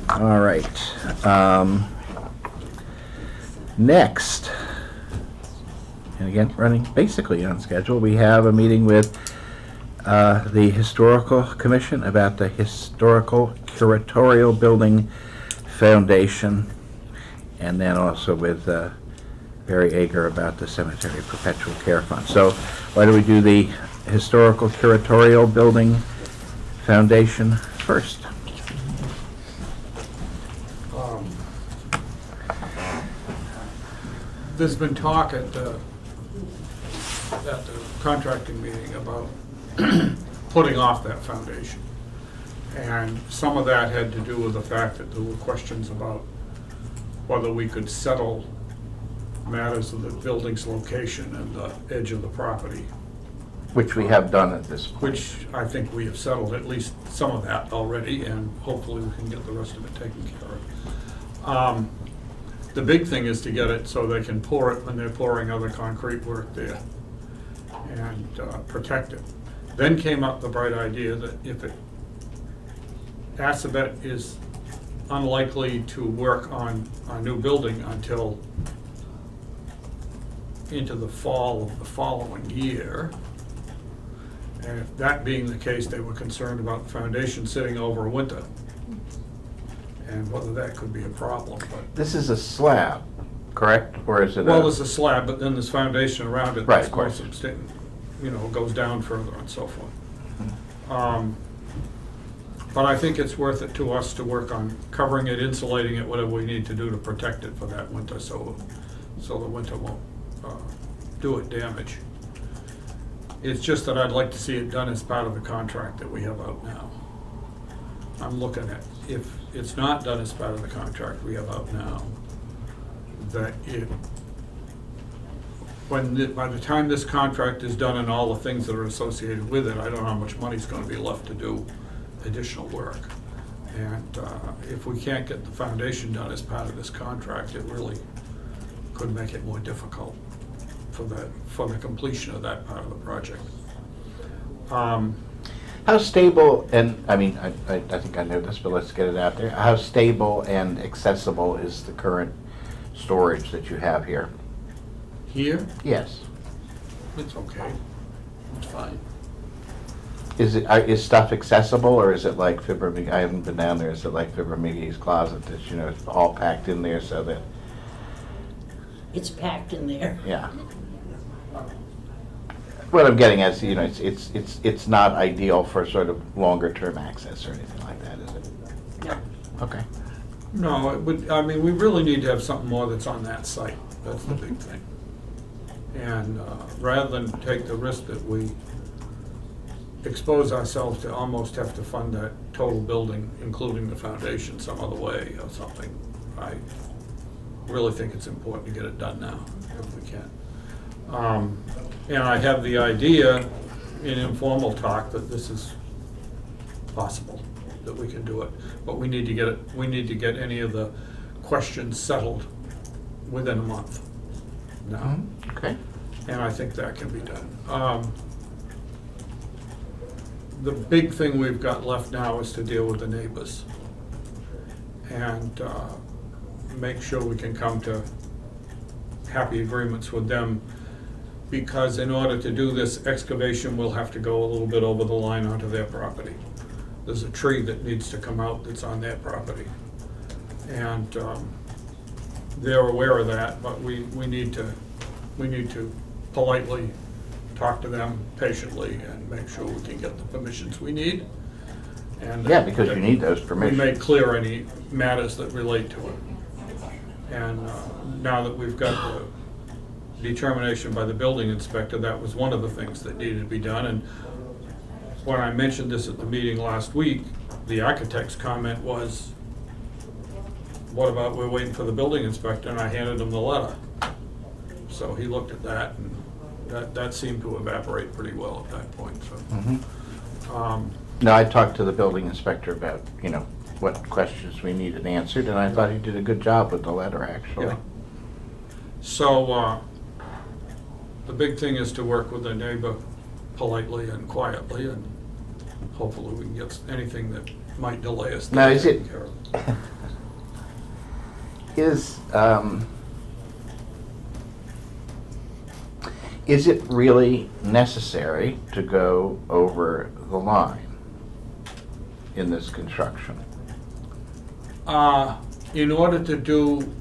All right. Next, and again, running basically on schedule, we have a meeting with the Historical Commission about the Historical Curatorial Building Foundation, and then also with Barry Ager about the Cemetery Perpetual Care Fund. So why do we do the Historical Curatorial Building Foundation first? there's been talk at the contracting meeting about putting off that foundation. And some of that had to do with the fact that there were questions about whether we could settle matters of the building's location and the edge of the property, Which we have done at this point. which I think we have settled at least some of that already, and hopefully we can get the rest of it taken care of. The big thing is to get it so they can pour it when they're pouring other concrete work there and protect it. Then came up the bright idea that if Assabet is unlikely to work on a new building until into the fall of the following year, and if that being the case, they were concerned about the foundation sitting over winter, and whether that could be a problem, but. This is a slab, correct? Or is it Well, there's a slab, but then there's foundation around it. Right, that's of course. more substan- goes down further and so forth. But I think it's worth it to us to work on covering it, insulating it, whatever we need to do to protect it for that winter, so the winter won't do it damage. It's just that I'd like to see it done as part of the contract that we have out now. I'm looking at, if it's not done as part of the contract we have out now, that by the time this contract is done and all the things that are associated with it, I don't know how much money's gonna be left to do additional work. And if we can't get the foundation done as part of this contract, it really could make it more difficult for the completion of that part of the project. How stable, and, I mean, I think I know this, but let's get it out there. How stable and accessible is the current storage that you have here? Here, Yes. it's okay, it's fine. Is stuff accessible, or is it like I haven't been down there, is it like Fibber McGee's closet that, it's all packed in there so that, It's packed in there. yeah. What I'm getting at is, it's not ideal for sort of longer-term access or anything like that, is it? No. Okay. No, it would, I mean, we really need to have something more that's on that site, that's the big thing. And rather than take the risk that we expose ourselves to almost have to fund that total building, including the foundation, some other way or something, I really think it's important to get it done now, if we can. And I have the idea in informal talk that this is possible, that we can do it. But we need to get any of the questions settled within a month now. Okay. And I think that can be done. The big thing we've got left now is to deal with the neighbors and make sure we can come to happy agreements with them, because in order to do this excavation, we'll have to go a little bit over the line onto their property. There's a tree that needs to come out that's on their property. And they're aware of that, but we need to politely talk to them patiently and make sure we can get the permissions we need. And Yeah, because you need those we permissions. make clear any matters that relate to it. And now that we've got the determination by the building inspector, that was one of the things that needed to be done. And when I mentioned this at the meeting last week, the architect's comment was, what about we're waiting for the building inspector? And I handed him the letter. So he looked at that, and that seemed to evaporate pretty well at that point, so. Mhm. No, I talked to the building inspector about, what questions we needed answered, and I thought he did a good job with the letter, actually. Yeah. So, the big thing is to work with the neighbor politely and quietly, and hopefully we can get anything that might delay us. Now, is it- taken care of. Is it really necessary to go over the line in this construction? In order to do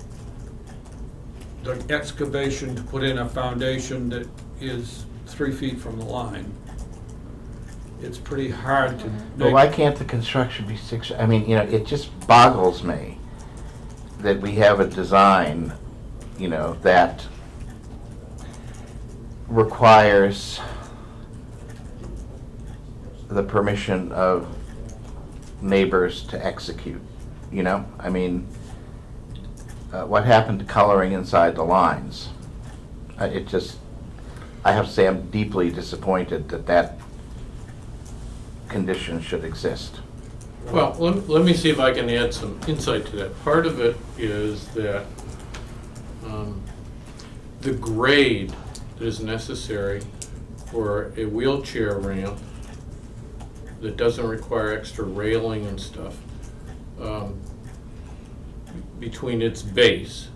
the excavation to put in a foundation that is 3 feet from the line, it's pretty hard to But make. why can't the construction be 6? I mean, it just boggles me that we have a design, that requires the permission of neighbors to execute, you know? I mean, what happened to coloring inside the lines? It just, I have to say, I'm deeply disappointed that that condition should exist. Well, let me see if I can add some insight to that. Part of it is that the grade that is necessary for a wheelchair ramp that doesn't require extra railing and stuff between its base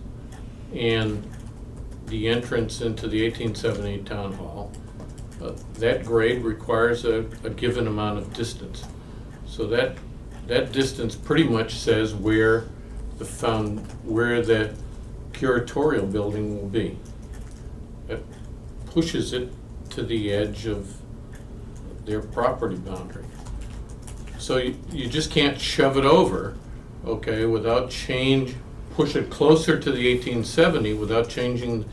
and the entrance into the 1878 Town Hall, that grade requires a given amount of distance. So that distance pretty much says where the curatorial building will be. It pushes it to the edge of their property boundary. So you just can't shove it over, okay, push it closer to the 1870 without changing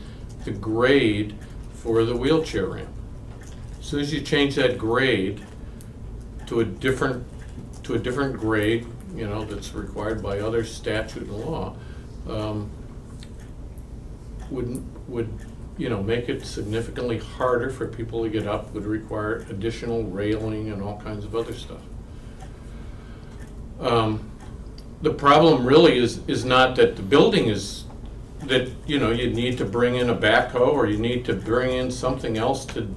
the grade for the wheelchair ramp. As soon as you change that grade to a different grade, you know, that's required by other statute and law, would you know, make it significantly harder for people to get up, would require additional railing and all kinds of other stuff. The problem really is not that the building is, that, you know, you need to bring in a backhoe or you need to bring in something else to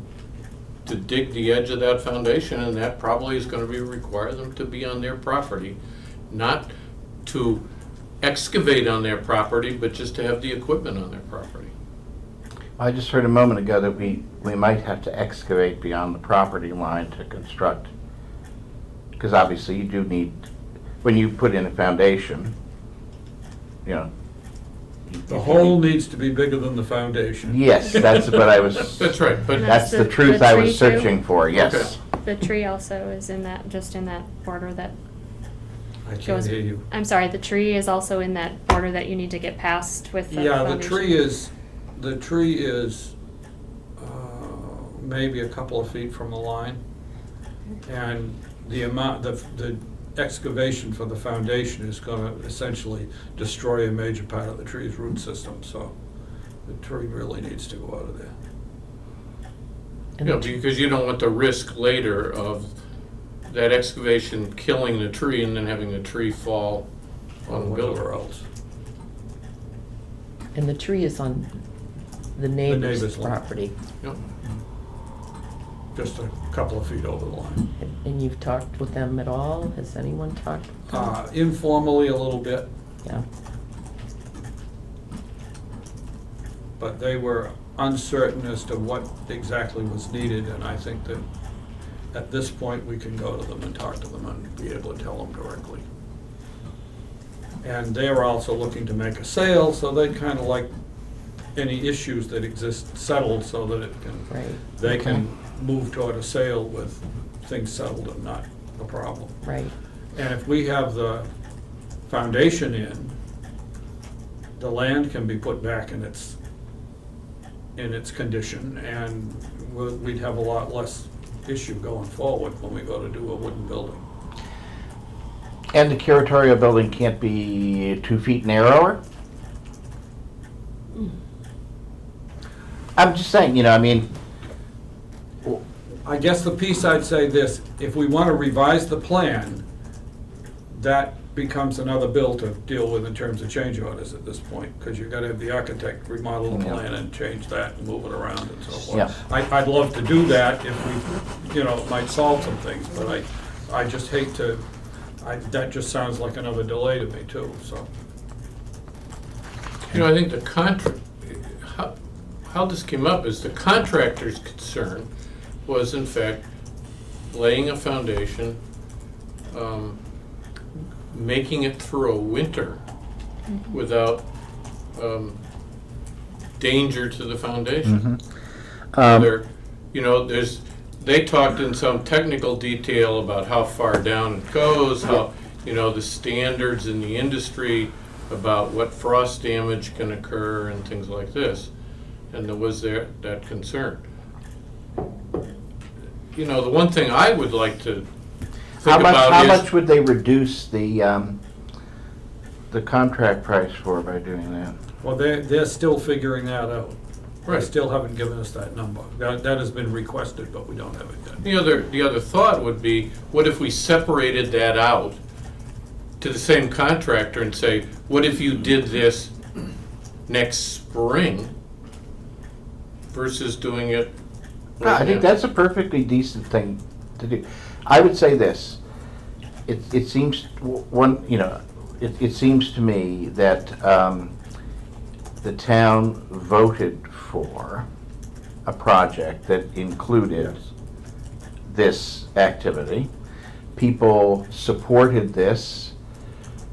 dig the edge of that foundation, and that probably is going to require them to be on their property, not to excavate on their property, but just to have the equipment on their property. I just heard a moment ago that we might have to excavate beyond the property line to construct, because obviously you do need, when you put in a foundation, you know. The hole needs to be bigger than the foundation. Yes, that's what I was. That's right, but And That's the truth I was tree too? searching for, yes. The tree also is in that, just in that border that I can't goes. hear you. I'm sorry, the tree is also in that border that you need to get past with the Yeah, foundation. the tree is maybe a couple of feet from the line. And the amount, the excavation for the foundation is gonna essentially destroy a major part of the tree's root system, so the tree really needs to go out of there. And Yeah, the because you don't want the risk later of that excavation killing the tree and then having the tree fall on the Whatever building. else. And the tree is on the neighbor's neighbor's land. property. Yep. Just a couple of feet over the line. And you've talked with them at all? Has anyone talked with them? Informally a little bit, Yeah. but they were uncertain as to what exactly was needed, and I think that at this point, we can go to them and talk to them and be able to tell them directly. And they are also looking to make a sale, so they kind of like any issues that exist settled so that it can, Right. they Okay. can move toward a sale with things settled and not a problem. Right. And if we have the foundation in, the land can be put back in its condition, and we'd have a lot less issue going forward when we go to do a wooden building. And the curatorial building can't be 2 feet narrower? I'm just saying, you know, I mean, I guess the piece I'd say this, if we want to revise the plan, that becomes another bill to deal with in terms of change orders at this point, because you've got to have the architect remodel the Yeah. plan and change that and move it around and so forth. Yeah. I'd love to do that if we, you know, it might solve some things, but I just hate to, that just sounds like another delay to me too, so. You know, I think how this came up is the contractor's concern was in fact laying a foundation, making it through a winter without danger to the foundation. You know, they talked in some technical detail about how far down it goes, how, you know, the standards in the industry about what frost damage can occur and things like this. And there was that concern. you know, the one thing I would like to How think much, about how is. much would they reduce the contract price for by doing that? Well, they're still figuring that out. They Right. still haven't given us that number. That has been requested, but we don't have it yet. The other thought would be, what if we separated that out to the same contractor and say, what if you did this next spring versus doing it right I think now? that's a perfectly decent thing to do. I would say this, it seems, it seems to me that the town voted for a project that included Yes. this activity. People supported this.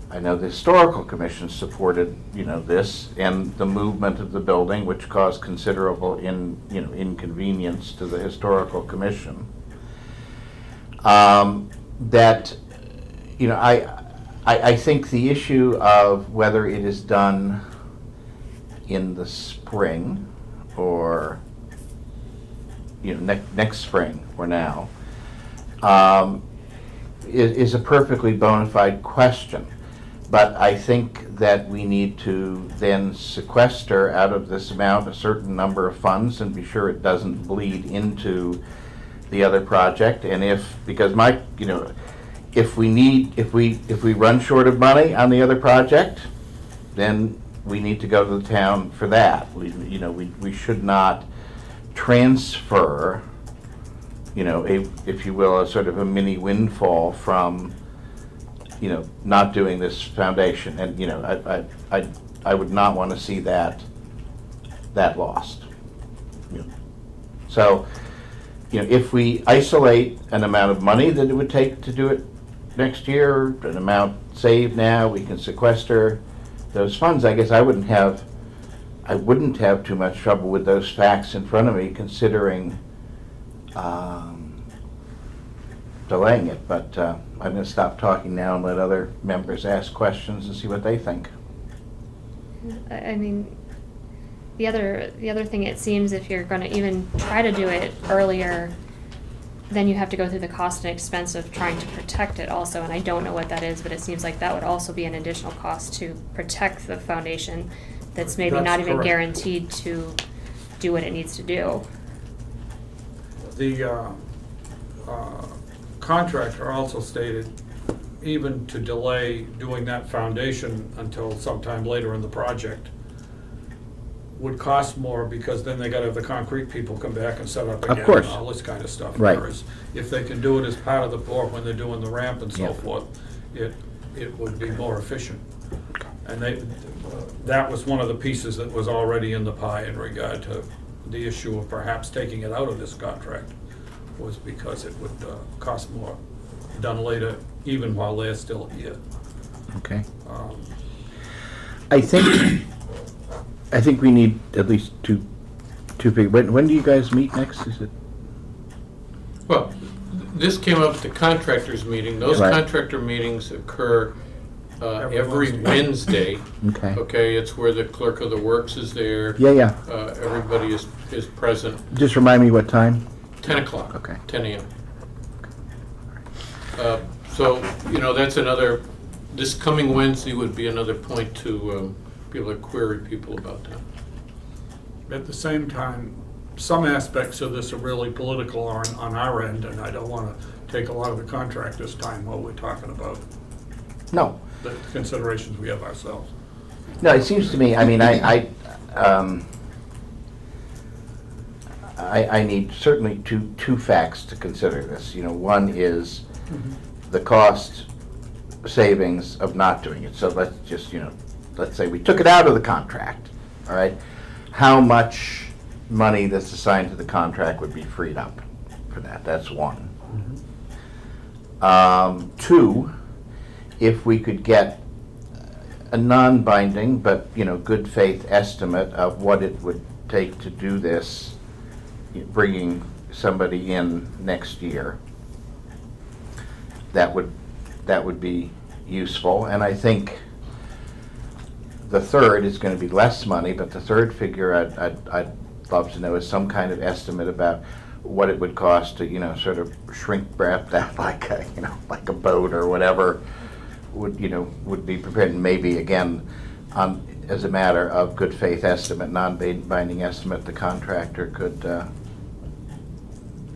I know the historical commission supported, this and the movement of the building, which caused considerable inconvenience to the historical commission. That, I think the issue of whether it is done in the spring or, next spring or now, is a perfectly bona fide question. But I think that we need to then sequester out of this amount a certain number of funds and be sure it doesn't bleed into the other project. And because if we run short of money on the other project, then we need to go to the town for that. We should not transfer, if you will, a sort of a mini windfall from, not doing this foundation. And, I would not want to see that lost. So, if we isolate an amount of money that it would take to do it next year, an amount saved now, we can sequester those funds. I guess I wouldn't have too much trouble with those facts in front of me, considering delaying it. But I'm going to stop talking now and let other members ask questions and see what they think. I mean, the other thing, it seems, if you're gonna even try to do it earlier, then you have to go through the cost and expense of trying to protect it also, and I don't know what that is, but it seems like that would also be an additional cost to protect the foundation that's maybe That's not even correct. guaranteed to do what it needs to do. The contractor also stated even to delay doing that foundation until sometime later in the project would cost more, because then they gotta have the concrete people come back and set up again. course. And all this kind of stuff. Right. Whereas if they can do it as part of the pour when they're doing the ramp and so Yeah. forth, it would be more efficient. And that was one of the pieces that was already in the pie in regard to the issue of perhaps taking it out of this contract, was because it would cost more done later, even while they're still here. Okay. Um, I think we need at least two people. When do you guys meet next? Is it? Well, this came up at the contractors meeting. Those Right. contractor meetings occur Every every Wednesday. Okay. Okay, it's where the clerk of the works is there. Yeah. Everybody is present. Just remind me what time? 10 o'clock. Okay. 10 a.m. So, that's this coming Wednesday would be another point to be able to query people about that. At the same time, some aspects of this are really political on our end, and I don't want to take a lot of the contractors' time while we're talking about No. the considerations we have ourselves. No, it seems to me, I mean, I need certainly two facts to consider this. One is the cost savings of not doing it. So let's just, let's say we took it out of the contract, all right? How much money that's assigned to the contract would be freed up for that? That's one. Two, if we could get a non-binding but good faith estimate of what it would take to do this, bringing somebody in next year, that would be useful. And I think the third is going to be less money, but the third figure I'd love to know is some kind of estimate about what it would cost to, sort of shrink wrap that like a, like a boat or whatever would be prepared. And maybe, again, as a matter of good faith estimate, non-binding estimate, the contractor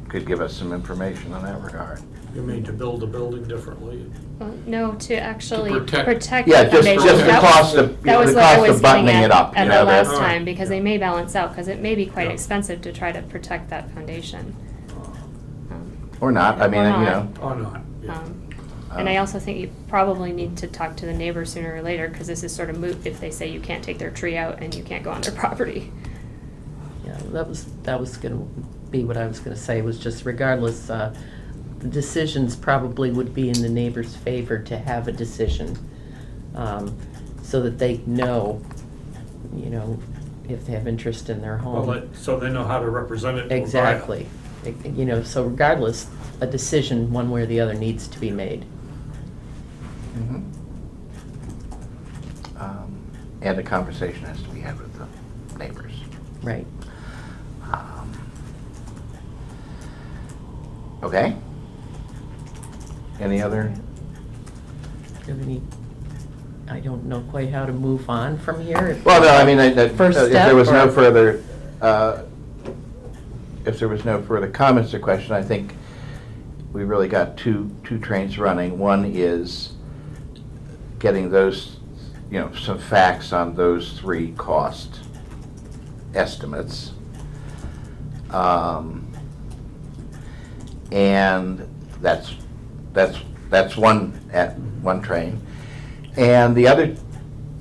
could give us some information on that regard. You mean to build the building differently? Well, no, to actually To protect- protect Yeah, the just foundation. the That cost was- of, That was the what I cost was of getting buttoning it up. at you the know, last that- time, because Yeah. they may balance out, because it may be quite Yeah. expensive to try to protect that foundation. Or not, I mean, Or you not. know. Or not? Yeah. And I also think you probably need to talk to the neighbors sooner or later, because this is sort of moot if they say you can't take their tree out and you can't go on their property. Yeah, that was gonna be what I was gonna say, was just regardless, the decisions probably would be in the neighbor's favor to have a decision, so that they know, if they have interest in their home. Well, so they know how to represent it. to a buyer. Exactly. So regardless, a decision, one way or the other, needs to be made. Mhm. And a conversation has to be had with the neighbors. Right. Okay. Any other? Do you have any, I don't know quite how to move on from here. Well, no, I mean, First if there step, was no or- further, if there was no further comments or question, I think we really got two trains running. One is getting those, some facts on those three cost estimates. And that's one train. And the other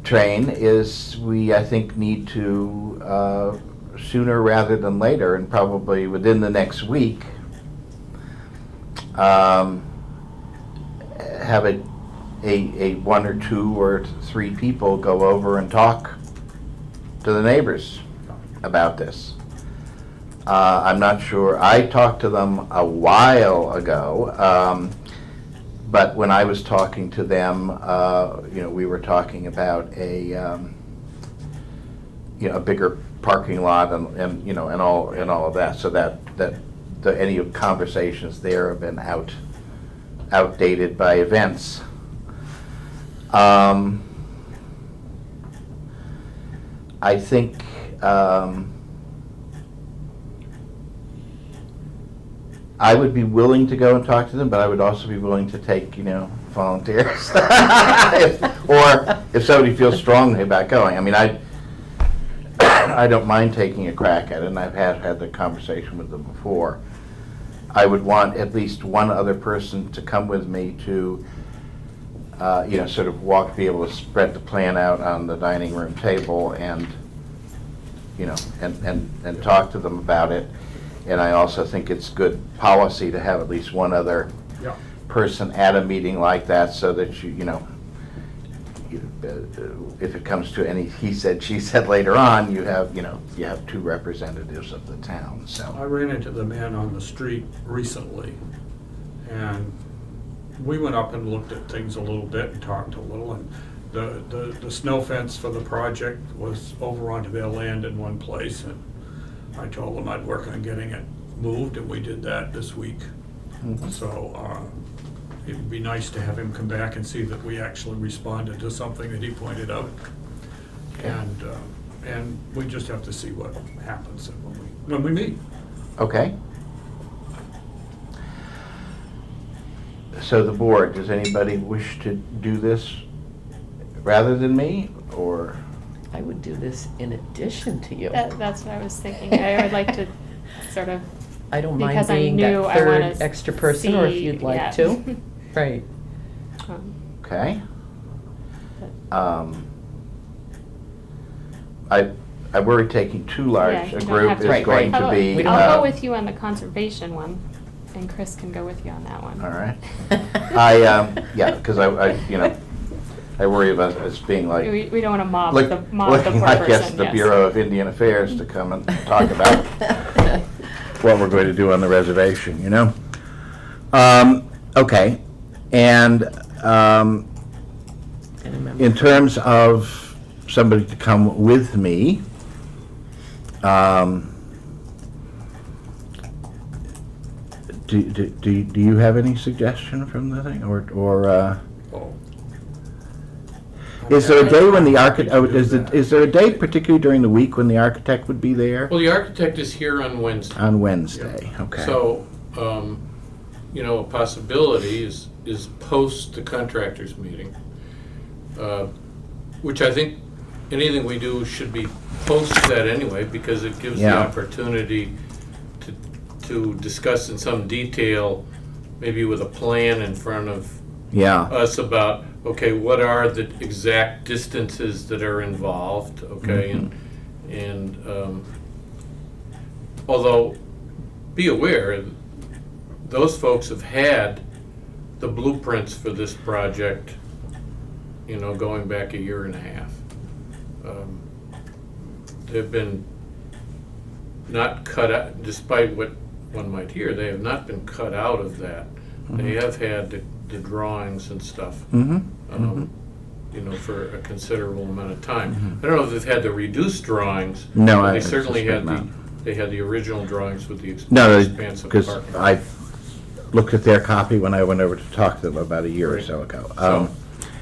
train is I think, need to, sooner rather than later, and probably within the next week, have a one or two or three people go over and talk to the neighbors about this. I'm not sure, I talked to them a while ago, but when I was talking to them, we were talking about a bigger parking lot and all of that, so that any conversations there have been outdated by events. I think I would be willing to go and talk to them, but I would also be willing to take, volunteers. Or if somebody feels strongly about going. I mean, I don't mind taking a crack at it, and I've had the conversation with them before. I would want at least one other person to come with me to, sort of be able to spread the plan out on the dining room table and, and talk to them about it. And I also think it's good policy to have at least one other Yeah. person at a meeting like that, so that if it comes to any he said, she said later on, you have two representatives of the town, I so. ran into the man on the street recently, and we went up and looked at things a little bit and talked a little, and the snow fence for the project was over onto their land in one place, and I told them I'd work on getting it moved, and we did that this week. Mhm. So it would be nice to have him come back and see that we actually responded to something that he pointed out. And we just have to see what happens when we meet. Okay. So the board, does anybody wish to do this rather than me, or? I would do this in addition to you. That's what I was thinking. I would like to sort of, I don't mind because I being knew that I third wanna extra person, or if see- you'd like yeah. to. Right. Okay. but- I worry taking too Yeah, large you a don't group have is to- going How to about- be. We don't I'll have- go with you on the conservation one, and Chris can go with you on that one. All right. Because I worry about us being like, We don't want to mob look, the poor looking like, yes, person, the yes. Bureau of Indian Affairs to come and talk about what we're going to do on the reservation, Okay, and in terms of somebody to come with me, Do you have any suggestion from the thing, or, Oh. is there a day when the Happy to do that. is there a day particularly during the week when the architect would be there? Well, the architect is here on Wednesday. On Wednesday, okay. So, you know, a possibility is post the contractors meeting, which I think anything we do should be post that anyway, because it gives the Yeah. opportunity to discuss in some detail, maybe with a plan in front of Yeah, us about, okay, what are the exact distances that are involved, okay? And although, be aware, those folks have had the blueprints for this project, you know, going back a year and a half. They've been not cut out, despite what one might hear, they have not been cut out of that. They have had the drawings and stuff, you know, for a considerable amount of time. I don't know if they've had the reduced drawings. No, but I they certainly had suspect they had the original drawings with the no, expansive because parking. I looked at their copy when I went over to talk to them about a year or Right. so ago.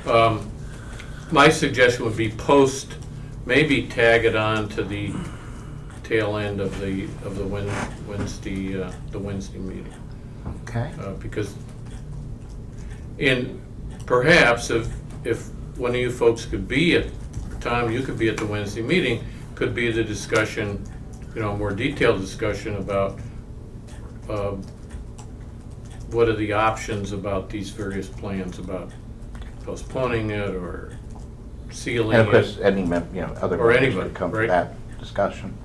So, my suggestion would be post, maybe tag it on to the tail end of the Wednesday meeting. Okay. Because, and perhaps if one of you folks could be at, Tom, you could be at the Wednesday meeting, could be the discussion, you know, more detailed discussion about what are the options about these various plans, about postponing it or sealing And of course, it. any other Or members anybody, would come to right? that discussion.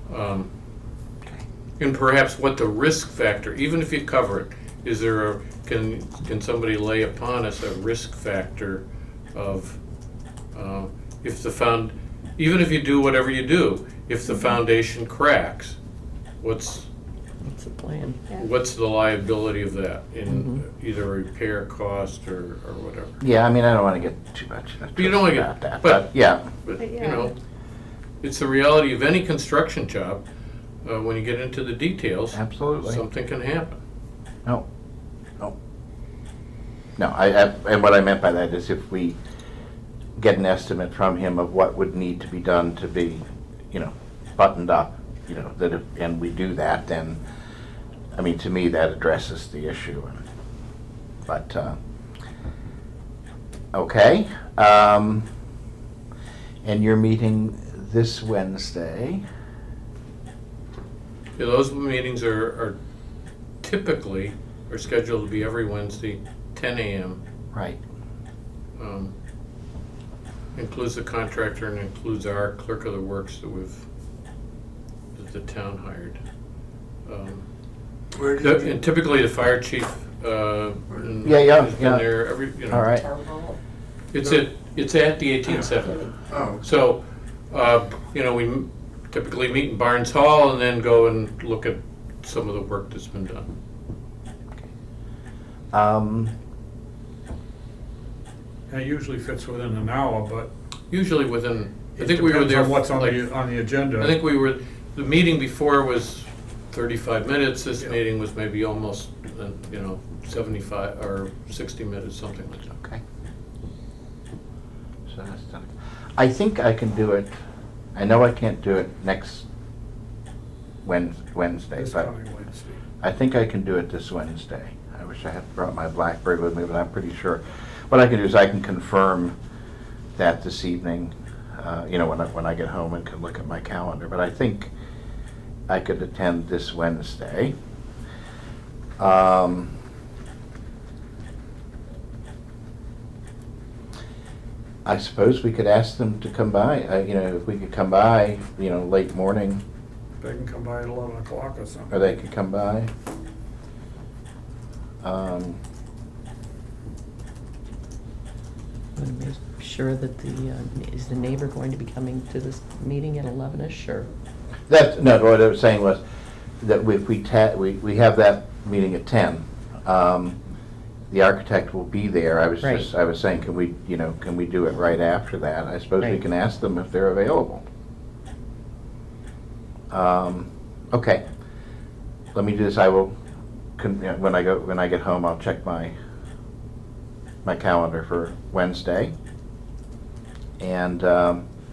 And perhaps what the risk factor, even if you cover it, is there can somebody lay upon us a risk factor of if even if you do whatever you do, if the foundation cracks, what's What's the plan? what's the liability of that in either repair cost or whatever? Yeah, I mean, I don't want to get too much You don't wanna about get- that, but- but yeah. But, But you yeah. know, it's the reality of any construction job. When you get into the details, Absolutely. something can happen. No. And what I meant by that is if we get an estimate from him of what would need to be done to be, buttoned up, and we do that, then, I mean, to me, that addresses the issue. But, okay. And you're meeting this Wednesday. Yeah, those meetings are typically scheduled to be every Wednesday, 10 a.m. Right. Includes the contractor and includes our clerk of the works that the town hired. And typically the fire chief Yeah, has been there every, All right. It's at the 1870. Oh. So, we typically meet in Barnes Hall and then go and look at some of the work that's been done. It usually fits within an hour, but Usually within, I it think we were depends there. on what's on like- the agenda. I think the meeting before was 35 minutes, this Yeah. meeting was maybe almost, 75 or 60 minutes, something like that. Okay. So that's done. I think I can do it, I know I can't do it next Wednesday, This but coming Wednesday. I think I can do it this Wednesday. I wish I had brought my Blackbird with me, but I'm pretty sure. What I can do is I can confirm that this evening, when I get home and can look at my calendar. But I think I could attend this Wednesday. I suppose we could ask them to come by, if we could come by, late morning, They can come by at 11 o'clock or something. or they could come by. Want to make sure that is the neighbor going to be coming to this meeting at 11ish, or? No, what I was saying was that if we have that meeting at 10, the architect will be there. I was saying, can we do it right after that? I suppose we Right. can ask them if they're available. Okay. Let me do this. I will when I get home, I'll check my calendar for Wednesday and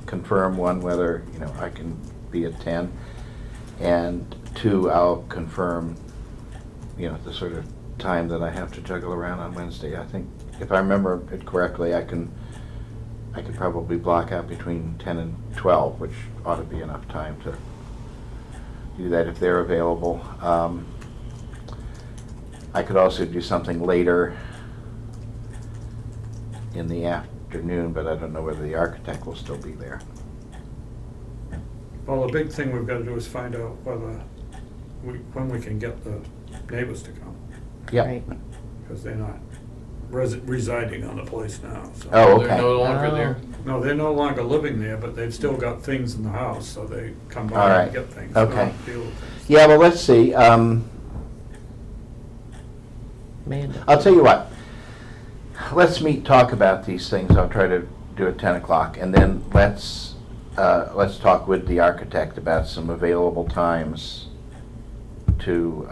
confirm, one, whether, I can be at 10, and two, I'll confirm, the sort of time that I have to juggle around on Wednesday. I think, if I remember it correctly, I could probably block out between 10 and 12, which ought to be enough time to do that if they're available. I could also do something later in the afternoon, but I don't know whether the architect will still be there. Well, the big thing we've got to do is find out whether, when we can get the neighbors to come, Yeah. Right. because they're not residing on the place now, so. Oh, They're okay. no longer there. No, they're no longer living there, but they've still got things in the house, so they come All by right. and get things. Okay. not deal with things. Yeah, well, let's see. Amanda. I'll tell you what. Let's meet, talk about these things. I'll try to do it 10 o'clock, and then let's talk with the architect about some available times to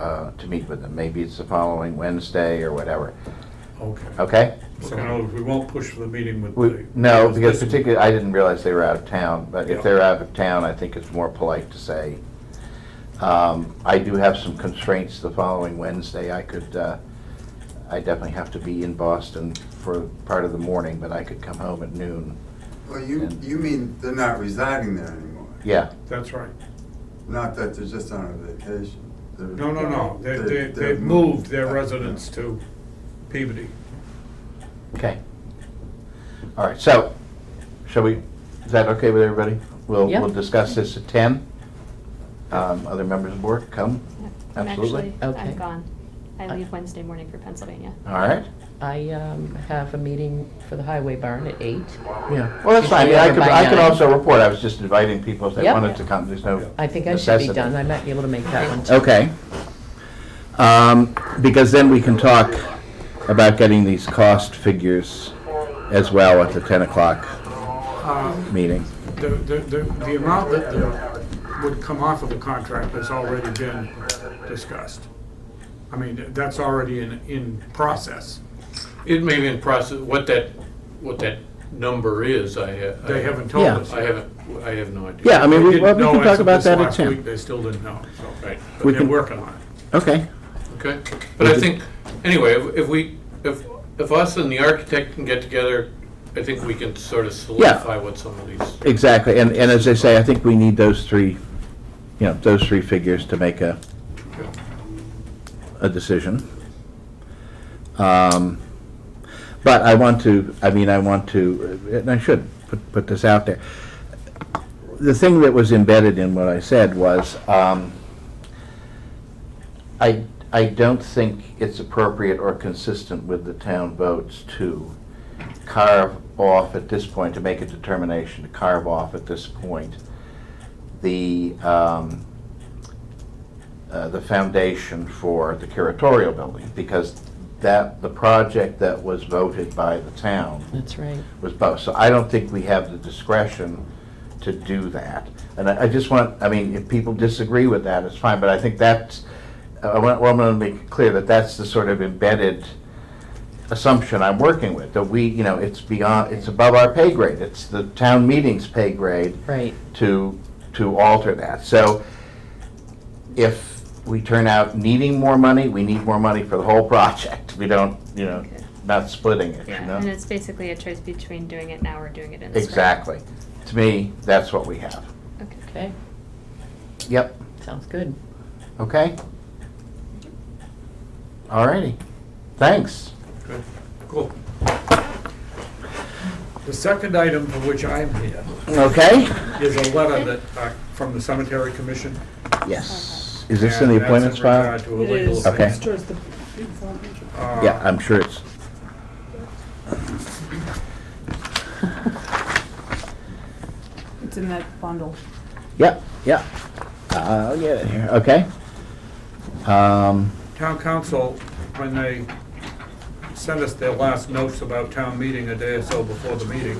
meet with them. Maybe it's the following Wednesday or whatever. Okay. Okay? So in other words, we won't push for the meeting with We, the. no, this because one. particularly, I didn't realize they were out of town, but if Yeah. they're out of town, I think it's more polite to say. I do have some constraints the following Wednesday. I definitely have to be in Boston for part of the morning, but I could come home at noon. Well, you And- mean they're not residing there anymore? Yeah, That's right. Not that they're just on a vacation? No. They're They've moved their residence to Peabody. okay. All right, so, shall we, is that okay with everybody? We'll Yeah. discuss this at 10. Other members of the board, come? I'm Absolutely. actually, Okay. I'm gone. I leave Wednesday morning for Pennsylvania. All right. I have a meeting for the highway barn at 8. Yeah, well, that's fine. I mean, Usually over by I could 9. also report. I was just inviting people if they Yep. wanted to come. There's no I think I should be necessity. done. I might be able to make that one too. Okay. Because then we can talk about getting these cost figures as well at the 10 o'clock meeting. The amount that would come off of the contract has already been discussed. I mean, that's already in process. It may be in process, what that number is, They haven't told Yeah. us. I have no idea. Yeah, I mean, They we didn't know can as talk of about this that at last 10. week. They still didn't know, so, Right, but We they're can- working on it. Okay. okay. But I think, anyway, if us and the architect can get together, I think we can sort of solidify what some of these. Exactly. And as I say, I think we need those three figures to make a decision. But I want to, and I should put this out there. The thing that was embedded in what I said was, I don't think it's appropriate or consistent with the town votes to carve off at this point, to make a determination, to carve off at this point the foundation for the curatorial building, because the project that was voted by the town That's right. was both. So I don't think we have the discretion to do that. And I just want, if people disagree with that, it's fine, but I think that's, I want to make it clear that that's the sort of embedded assumption I'm working with, that it's above our pay grade. It's the town meeting's pay grade Right. to alter that. So if we turn out needing more money, we need more money for the whole project. We don't, Okay. not splitting it, Yeah, and it's basically a choice between doing it now or doing it in the spring. Exactly. To me, that's what we have. Okay. Okay, Yep. sounds good. Okay? All righty. Thanks. Good. Cool. The second item for which I'm here Okay? is a letter that, from the Cemetery Commission. Yes. Is this in the And that's appointments file? regard to a It legal is. Okay. It's towards the front page. Yeah, I'm sure it's, It's in that bundle. yeah. I'll get it here, okay? Town council, when they sent us their last notes about town meeting a day or so before the meeting,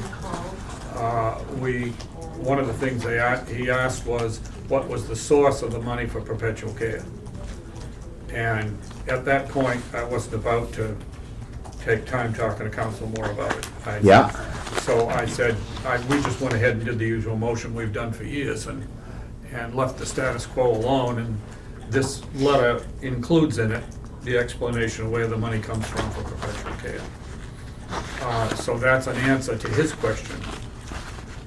one of the things he asked was, what was the source of the money for perpetual care? And at that point, I wasn't about to take time talking to council more about it. Yeah. So I said, we just went ahead and did the usual motion we've done for years and left the status quo alone. And this letter includes in it the explanation of where the money comes from for perpetual care. So that's an answer to his question.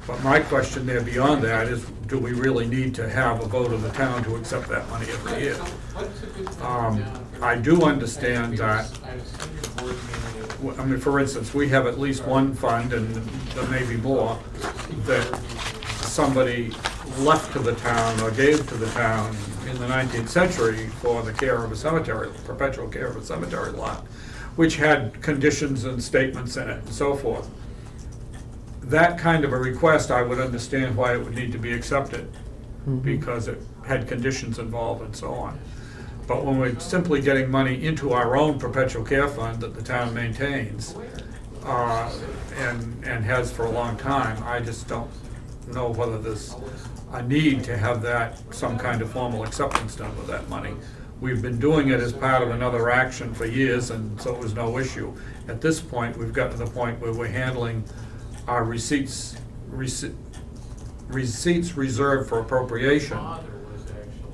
But my question there beyond that is, do we really need to have a vote of the town to accept that money every year? I do understand that, I mean, for instance, we have at least one fund, and there may be more, that somebody left to the town or gave to the town in the 19th century for the care of a cemetery, perpetual care of a cemetery lot, which had conditions and statements in it and so forth. That kind of a request, I would understand why it would need to be accepted, because it had conditions involved and so on. But when we're simply getting money into our own perpetual care fund that the town maintains, and has for a long time, I just don't know whether there's a need to have that, some kind of formal acceptance done with that money. We've been doing it as part of another action for years, and so it was no issue. At this point, we've got to the point where we're handling our receipts reserved for appropriation,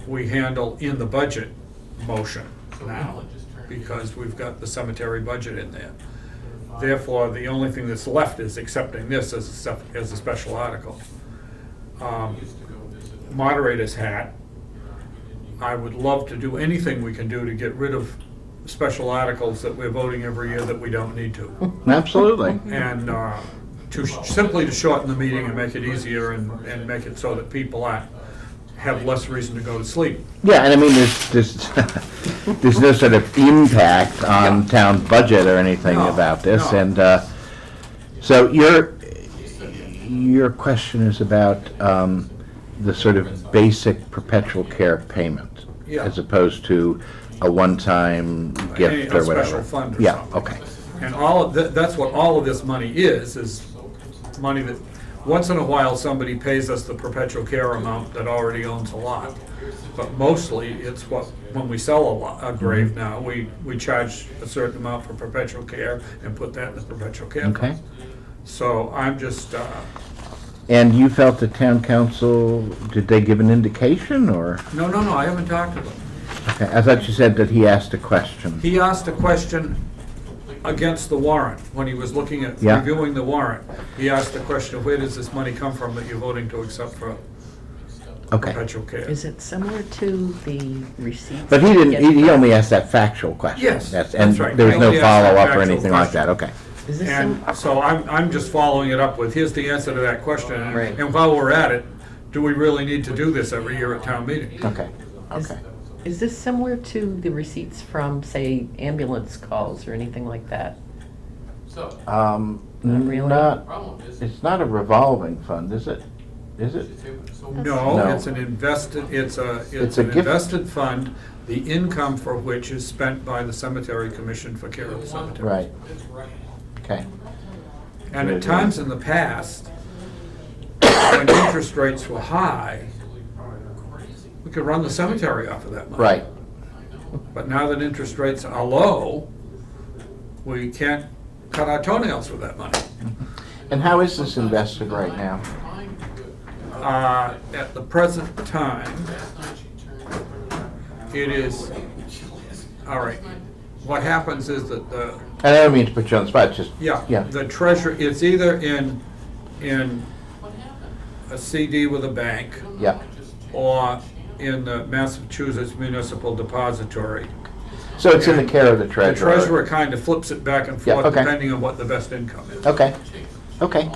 we handle in the budget motion now, because we've got the cemetery budget in there. Therefore, the only thing that's left is accepting this as a special article. Moderator's hat, I would love to do anything we can do to get rid of special articles that we're voting every year that we don't need to. Absolutely. And simply to shorten the meeting and make it easier and make it so that people have less reason to go to sleep. Yeah, and I mean, there's no sort of impact on town budget or anything No, about this, no. and so your question is about the sort of basic perpetual care payment, Yeah. as opposed to a one-time gift A or whatever. special fund or Yeah, something. okay. And that's what all of this money is money that, once in a while, somebody pays us the perpetual care amount that already owns a lot. But mostly, it's when we sell a grave now, we charge a certain amount for perpetual care and put that in the perpetual care fund. Okay. So I'm just, And you felt the town council, did they give an indication, or? no, I haven't talked to them. Okay, I thought you said that he asked a question. He asked a question against the warrant, when he was looking at Yeah. reviewing the warrant. He asked the question, where does this money come from that you're voting to accept for Okay. perpetual care? Is it similar to the receipts? But he we didn't, get he from- only asked that factual question. Yes, And that's right. there was He no only asked that follow-up or factual anything like that, question. okay. Is this And some, so I'm just following it up with, here's the answer to that question. And- Right. And while we're at it, do we really need to do this every year at town meeting? Okay, is- okay. is this similar to the receipts from, say, ambulance calls or anything like that? Not really? It's not a revolving fund, is it? Is it? No, No. it's an invested, it's It's a an gift. invested fund, the income for which is spent by the cemetery commission for care of the cemetery. Right. Okay. And at times in the past, when interest rates were high, we could run the cemetery off of that money. Right. But now that interest rates are low, we can't cut our toenails with that money. And how is this invested right now? At the present time, it is, all right, what happens is that the, And I don't mean to put you on the spot, just, yeah, yeah. the treasurer, it's either in a CD with a bank Yeah. or in the Massachusetts Municipal Depository. So it's in the care of the The treasurer? treasurer kind of flips it back and Yeah, forth okay. depending on what the best income is. Okay, okay.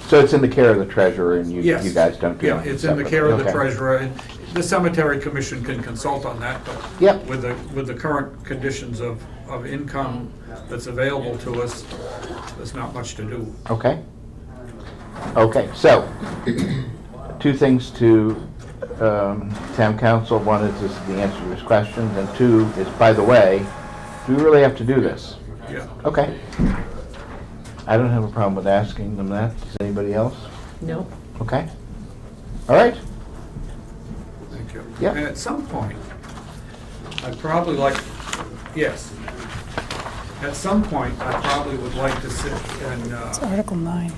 So it's in the care of the treasurer and you Yes. guys don't do Yeah, anything it's in the separately. care of the Okay. treasurer, and the cemetery commission can consult on that, but Yep. with the current conditions of income that's available to us, there's not much to do. Okay. Okay, so, two things to town council. One is the answer to his questions, and two is, by the way, do we really have to do this? Yeah. Okay. I don't have a problem with asking them that. Does anybody else? No? Okay. All right. Thank you. Yeah. And at some point, I'd probably like, yes. At some point, I probably would like to sit and, It's Article 9.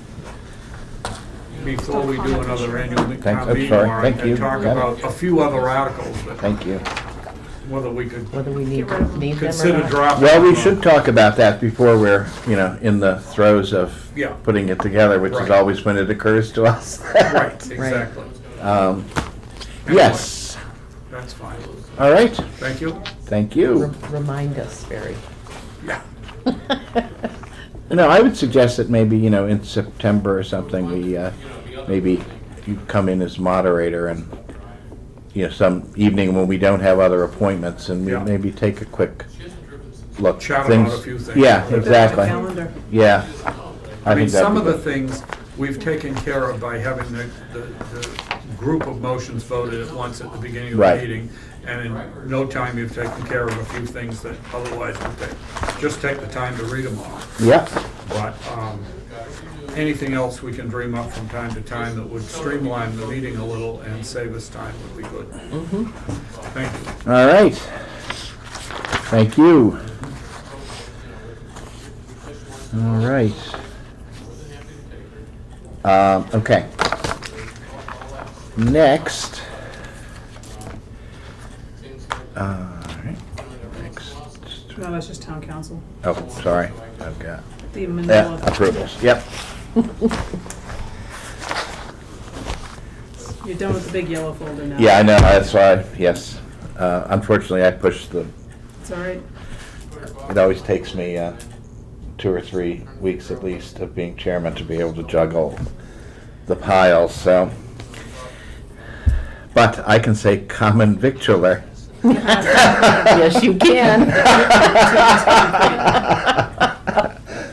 before we do another annual Thanks. town I'm meeting sorry. warrant, Thank you. and talk Got it. about a few other articles that, Thank you. whether we could Whether we need rid of them. them or consider not. dropping. Well, we them. should talk about that before we're, in the throes of Yeah. putting it together, which is Right. always when it occurs to us. Right, exactly. Yes. That's fine. All right. Thank you. Thank you. Remind us, Barry. Yeah. No, I would suggest that maybe, in September or something, we, maybe you come in as moderator and, some evening when we don't have other appointments, and we Yeah. maybe take a quick look. Chat about a few things. Yeah, Put that on the exactly. calendar. Yeah. I mean, think that'd some be of the good. things we've taken care of by having the group of motions voted at once at the beginning of the Right. meeting. And in no time, you've taken care of a few things that otherwise would just take the time to read them all. Yeah. But anything else we can dream up from time to time that would streamline the meeting a little and save us time would be good. Thank you. All right. Thank you. All right. Okay. Next. All right. Next. No, that's just town council. Oh, sorry. I've got The manila. approvals. Yep. You're done with the big yellow folder now. Yeah, I know. That's why. Yes. Unfortunately, I pushed the. It's all right. It always takes me 2 or 3 weeks at least of being chairman to be able to juggle the piles. So, but I can say common victualler. Yes, you can.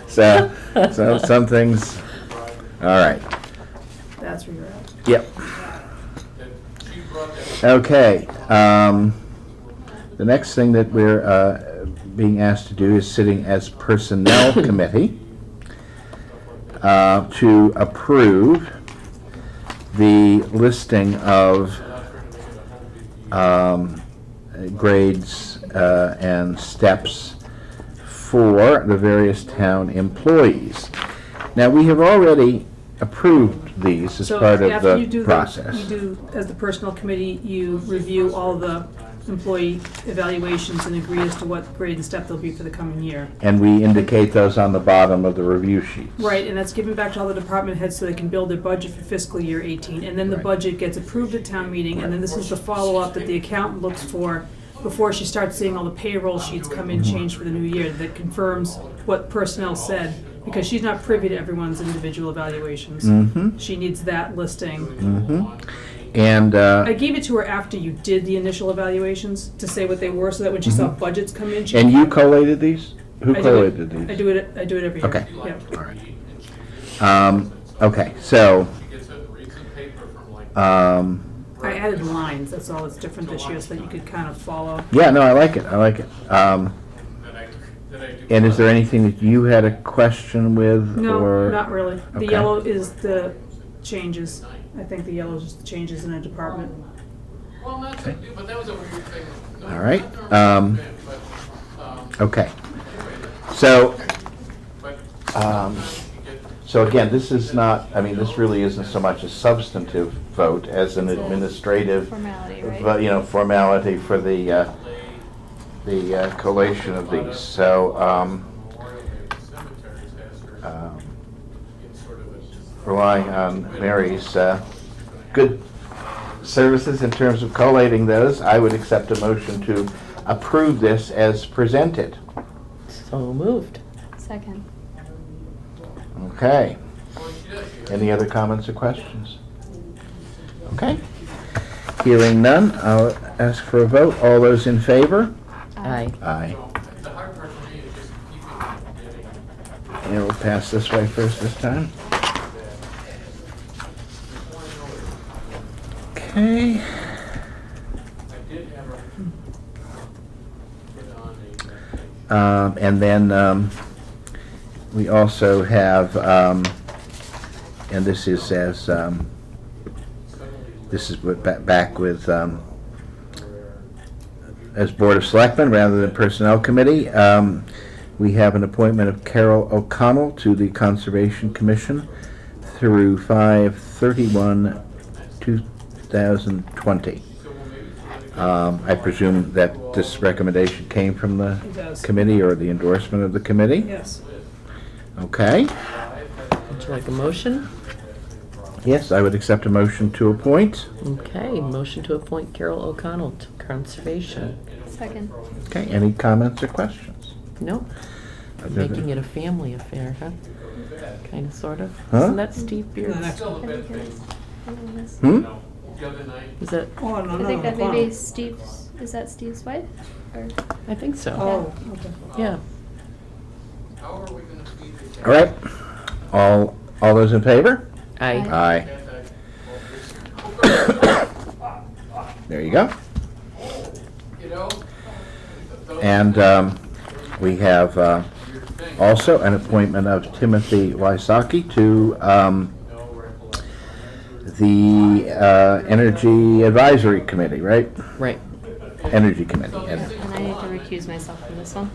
So some things. All right. That's where you're at. Yep. Okay. The next thing that we're being asked to do is sitting as Personnel Committee to approve the listing of grades and steps for the various town employees. Now, we have already approved these as So part of after you the do process. You do, as the personnel committee, you review all the employee evaluations and agree as to what grade and step they'll be for the coming year. And we indicate those on the bottom of the review sheets. Right, and that's given back to all the department heads so they can build their budget for fiscal year 18. And then the Right. budget gets approved at town meeting, and then this is the follow-up that the accountant looks for before she starts seeing all the payroll sheets come in changed for the new year, that confirms what personnel said, because she's not privy to everyone's individual evaluations. Mm-hmm. She needs that listing. Mm-hmm. And, I gave it to her after you did the initial evaluations to say what they were, so that when she saw budgets come in, she. and you collated these? Who I do it- collated these? I do it every year. Okay. Yeah. All right. Okay, so, I added lines, that's all that's different this year, so that you could kind of follow. yeah, no, I like it, I like it. And is there anything that you had a question with, No, or? not really. The Okay. yellow is the changes. I think the yellow is just the changes in a department. Okay. All right, okay. So, so again, this is not, I mean, this really isn't so much a substantive vote as an administrative, Formality, right? formality for the collation of these. So, relying on Mary's good services in terms of collating those, I would accept a motion to approve this as presented. So moved. Second. Okay. Any other comments or questions? Okay. Hearing none, I'll ask for a vote. All those in favor? Aye. Aye. And we'll pass this way first this time. Okay. And then we also have, and this is as, this is back with as Board of Selectmen rather than Personnel Committee, we have an appointment of Carol O'Connell to the Conservation Commission through 5/31/2020. I presume that this recommendation came from the It does. committee or the endorsement of the committee? Yes. Okay. Would you like a motion? Yes, I would accept a motion to appoint. Okay, motion to appoint Carol O'Connell to Conservation. Second. Okay, any comments or questions? No? Other than- Making it a family affair, huh? Kind of, sort of. Huh? Isn't that Steve Beard's? The next I think it is. I don't know this. Hmm? Is that, Oh, no, I no, think that O'Connell. maybe Steve's, is that Steve's wife? Or, I think so. Oh, okay. Yeah. All right. All those in favor? Aye. Aye. There you go. And we have also an appointment of Timothy Wysocki to the Energy Advisory Committee, right? Right. Energy Committee. and I need to recuse myself from this one.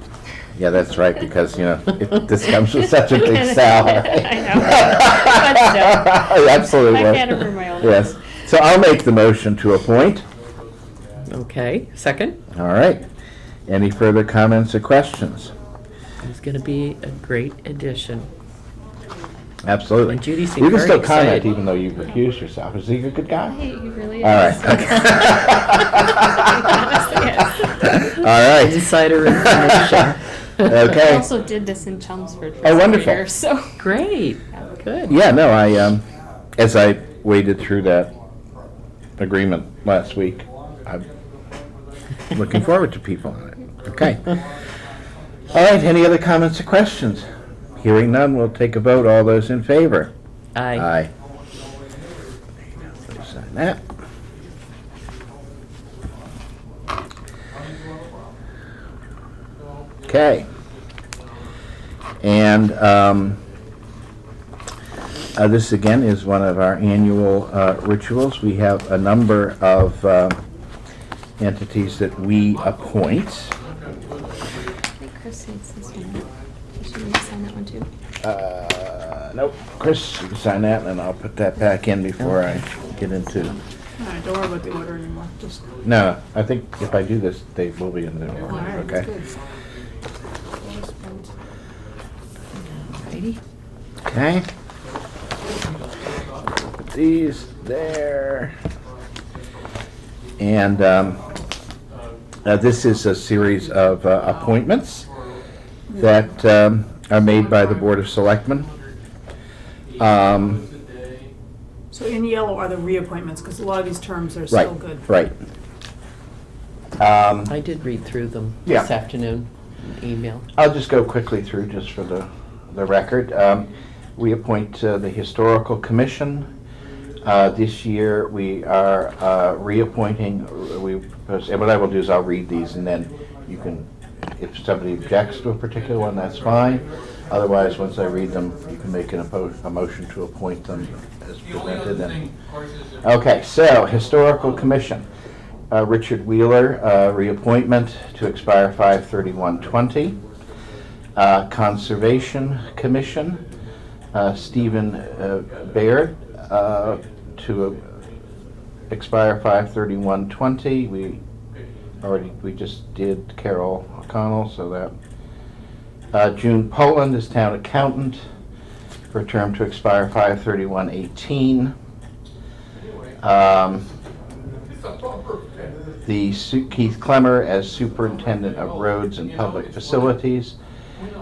Yeah, that's right, because, this comes with such a big salary. I know. Absolutely. I can't approve my own. Yes. So I'll make the motion to appoint. Okay, second. All right. Any further comments or questions? He's gonna be a great addition. Absolutely. And Judy seemed You can very still comment excited. even though you've recused yourself. Is he a good guy? Hey, he really is. All right. Honestly, All right. Insider information. I Okay. also did this in Chelmsford for Oh, some wonderful. years, so. Great, good. Yeah, no, as I waded through that agreement last week, I'm looking forward to people on it. Okay. All right, any other comments or questions? Hearing none, we'll take a vote. All those in favor? Aye. Aye. There you go. Please sign that. Okay. And this again is one of our annual rituals. We have a number of entities that we appoint. I think Chris needs this one. You should maybe sign that one too. Nope. Chris, you can sign that, and then I'll put that back in before I get into... All right, don't worry about the order anymore. Just, No, I think if I do this, they will be in the all order, right, okay? good. Righty. Okay. Put these there. And this is a series of appointments that are made by the Board of Selectmen. So in yellow are the reappointments, because a lot of these terms are still good. Right. I did read through them Yeah. this afternoon, in email. I'll just go quickly through just for the record. We appoint the Historical Commission. This year, we are reappointing, and what I will do is I'll read these, and then you can, if somebody objects to a particular one, that's fine. Otherwise, once I read them, you can make a motion to appoint them as presented. Okay, so Historical Commission. Richard Wheeler, reappointment to expire 5/31/20. Conservation Commission, Stephen Baird, to expire 5/31/20. We just did Carol O'Connell, so that. June Poland is town accountant for a term to expire 5/31/18. Keith Clemmer as superintendent of roads and public facilities,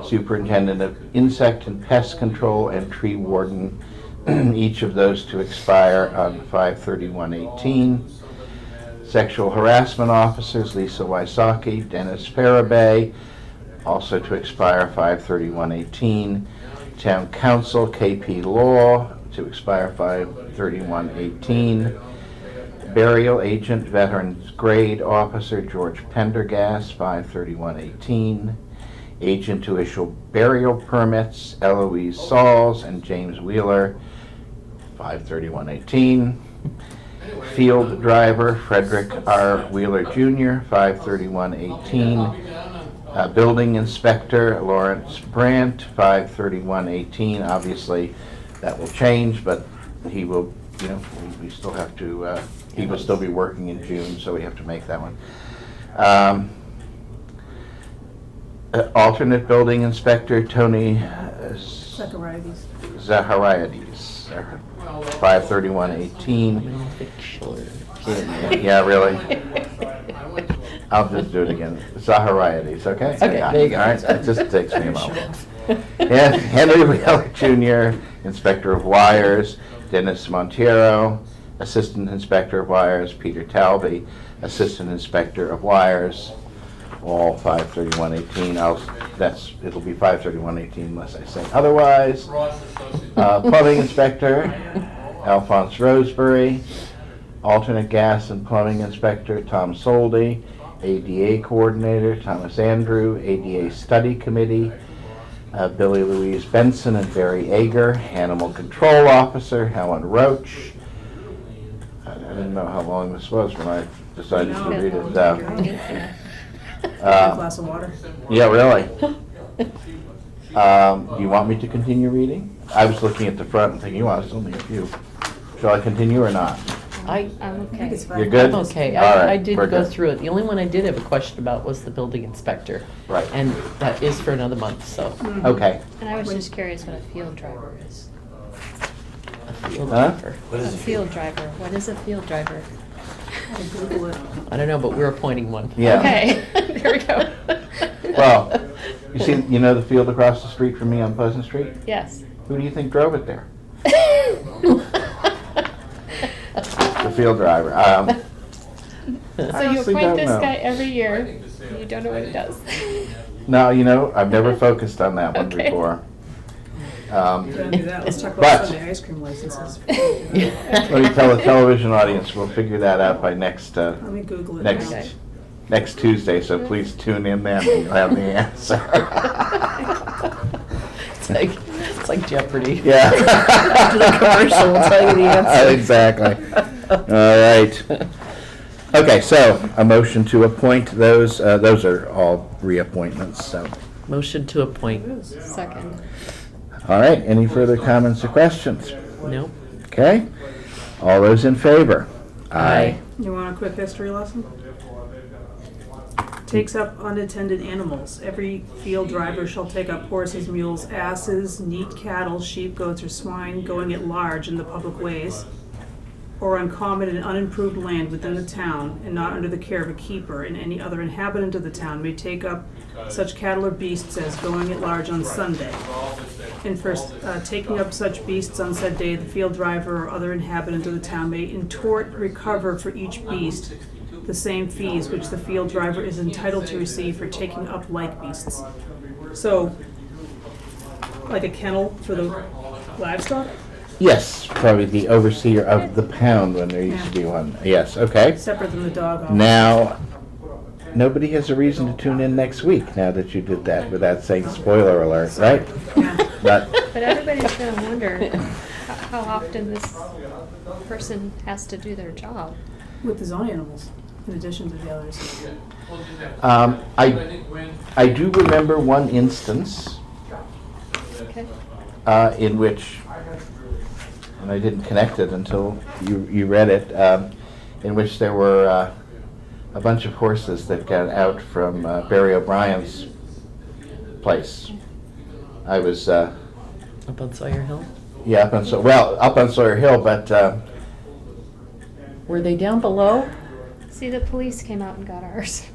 superintendent of insect and pest control, and tree warden, each of those to expire on 5/31/18. Sexual harassment officers, Lisa Wysocki, Dennis Farabee, also to expire 5/31/18. Town council, KP Law, to expire 5/31/18. Burial agent, veterans grade officer, George Pendergast, 5/31/18. Agent to issue burial permits, Eloise Sauls and James Wheeler, 5/31/18. Field driver, Frederick R. Wheeler Jr., 5/31/18. Building inspector, Lawrence Brandt, 5/31/18. Obviously, that will change, but he will, we still have to, he will still be working in June, so we have to make that one. Alternate building inspector, Tony Zacharias. Zahariades, 5/31/18. Yeah, really? I'll just do it again. Zahariades, okay? Okay, there you go. All right, it just takes me a moment. And Henry Wheeler Jr., Inspector of Wires, Dennis Monteiro, Assistant Inspector of Wires, Peter Talby, Assistant Inspector of Wires, all 5/31/18. It'll be 5/31/18 unless I say otherwise. Plumbing Inspector, Alphonse Roseberry. Alternate Gas and Plumbing Inspector, Tom Soldy. ADA Coordinator, Thomas Andrew. ADA Study Committee, Billy Louise Benson and Barry Ager. Animal Control Officer, Helen Roach. I didn't know how long this was when I decided to read it. A glass of water. Yeah, really. Do you want me to continue reading? I was looking at the front and thinking, well, it's only a few. Shall I continue or not? I'm I think okay. it's fine. You're good? I'm okay. All right, I did we're go good. through it. The only one I did have a question about was the building inspector. Right. And that is for another month, so. Okay. And I was just curious what a field driver is. a field Huh? driver. What A is it? field driver, what is a field driver? I'll Google it. I don't know, but we're appointing one. Yeah. Okay, there we go. Well, you know the field across the street from me on Pleasant Street? Yes. Who do you think drove it there? The field driver. So you honestly appoint don't this know. guy every year, and you don't know what he does. No, I've never focused on that one Okay. before. Don't do that. Let's talk But- about Sunday ice cream licenses. Let me tell the television audience, we'll figure that out by next, Let me Google it next, now. next Tuesday, so please tune in then, and you'll have the answer. It's like Jeopardy. Yeah. After the commercial, we'll tell you the answer. Exactly. All right. Okay, so a motion to appoint those are all reappointments, so. Motion to appoint. Second. All right, any further comments or questions? No? Okay, all those in favor? Aye. You want a quick history lesson? Takes up unattended animals. Every field driver shall take up horses, mules, asses, neat cattle, sheep, goats, or swine going at large in the public ways, or on common and unimproved land within the town, and not under the care of a keeper, and any other inhabitant of the town may take up such cattle or beasts as going at large on Sunday. And for taking up such beasts on said day, the field driver or other inhabitant of the town may in tort recover for each beast the same fees which the field driver is entitled to receive for taking up like beasts. So, like a kennel for the livestock, Yes, probably the overseer of the pound when there used to be one. Yes, okay. separate than the dog office. Now, nobody has a reason to tune in next week now that you did that without saying spoiler alert, right? Yeah. But, But everybody's gonna wonder how often this person has to do their job. With his own animals, in addition to the others. I do remember one instance Okay. in which, and I didn't connect it until you read it, in which there were a bunch of horses that got out from Barry O'Brien's place. I was, Up on Sawyer Hill? yeah, up on Sawyer Hill, but Were they down below? See, the police came out and got ours.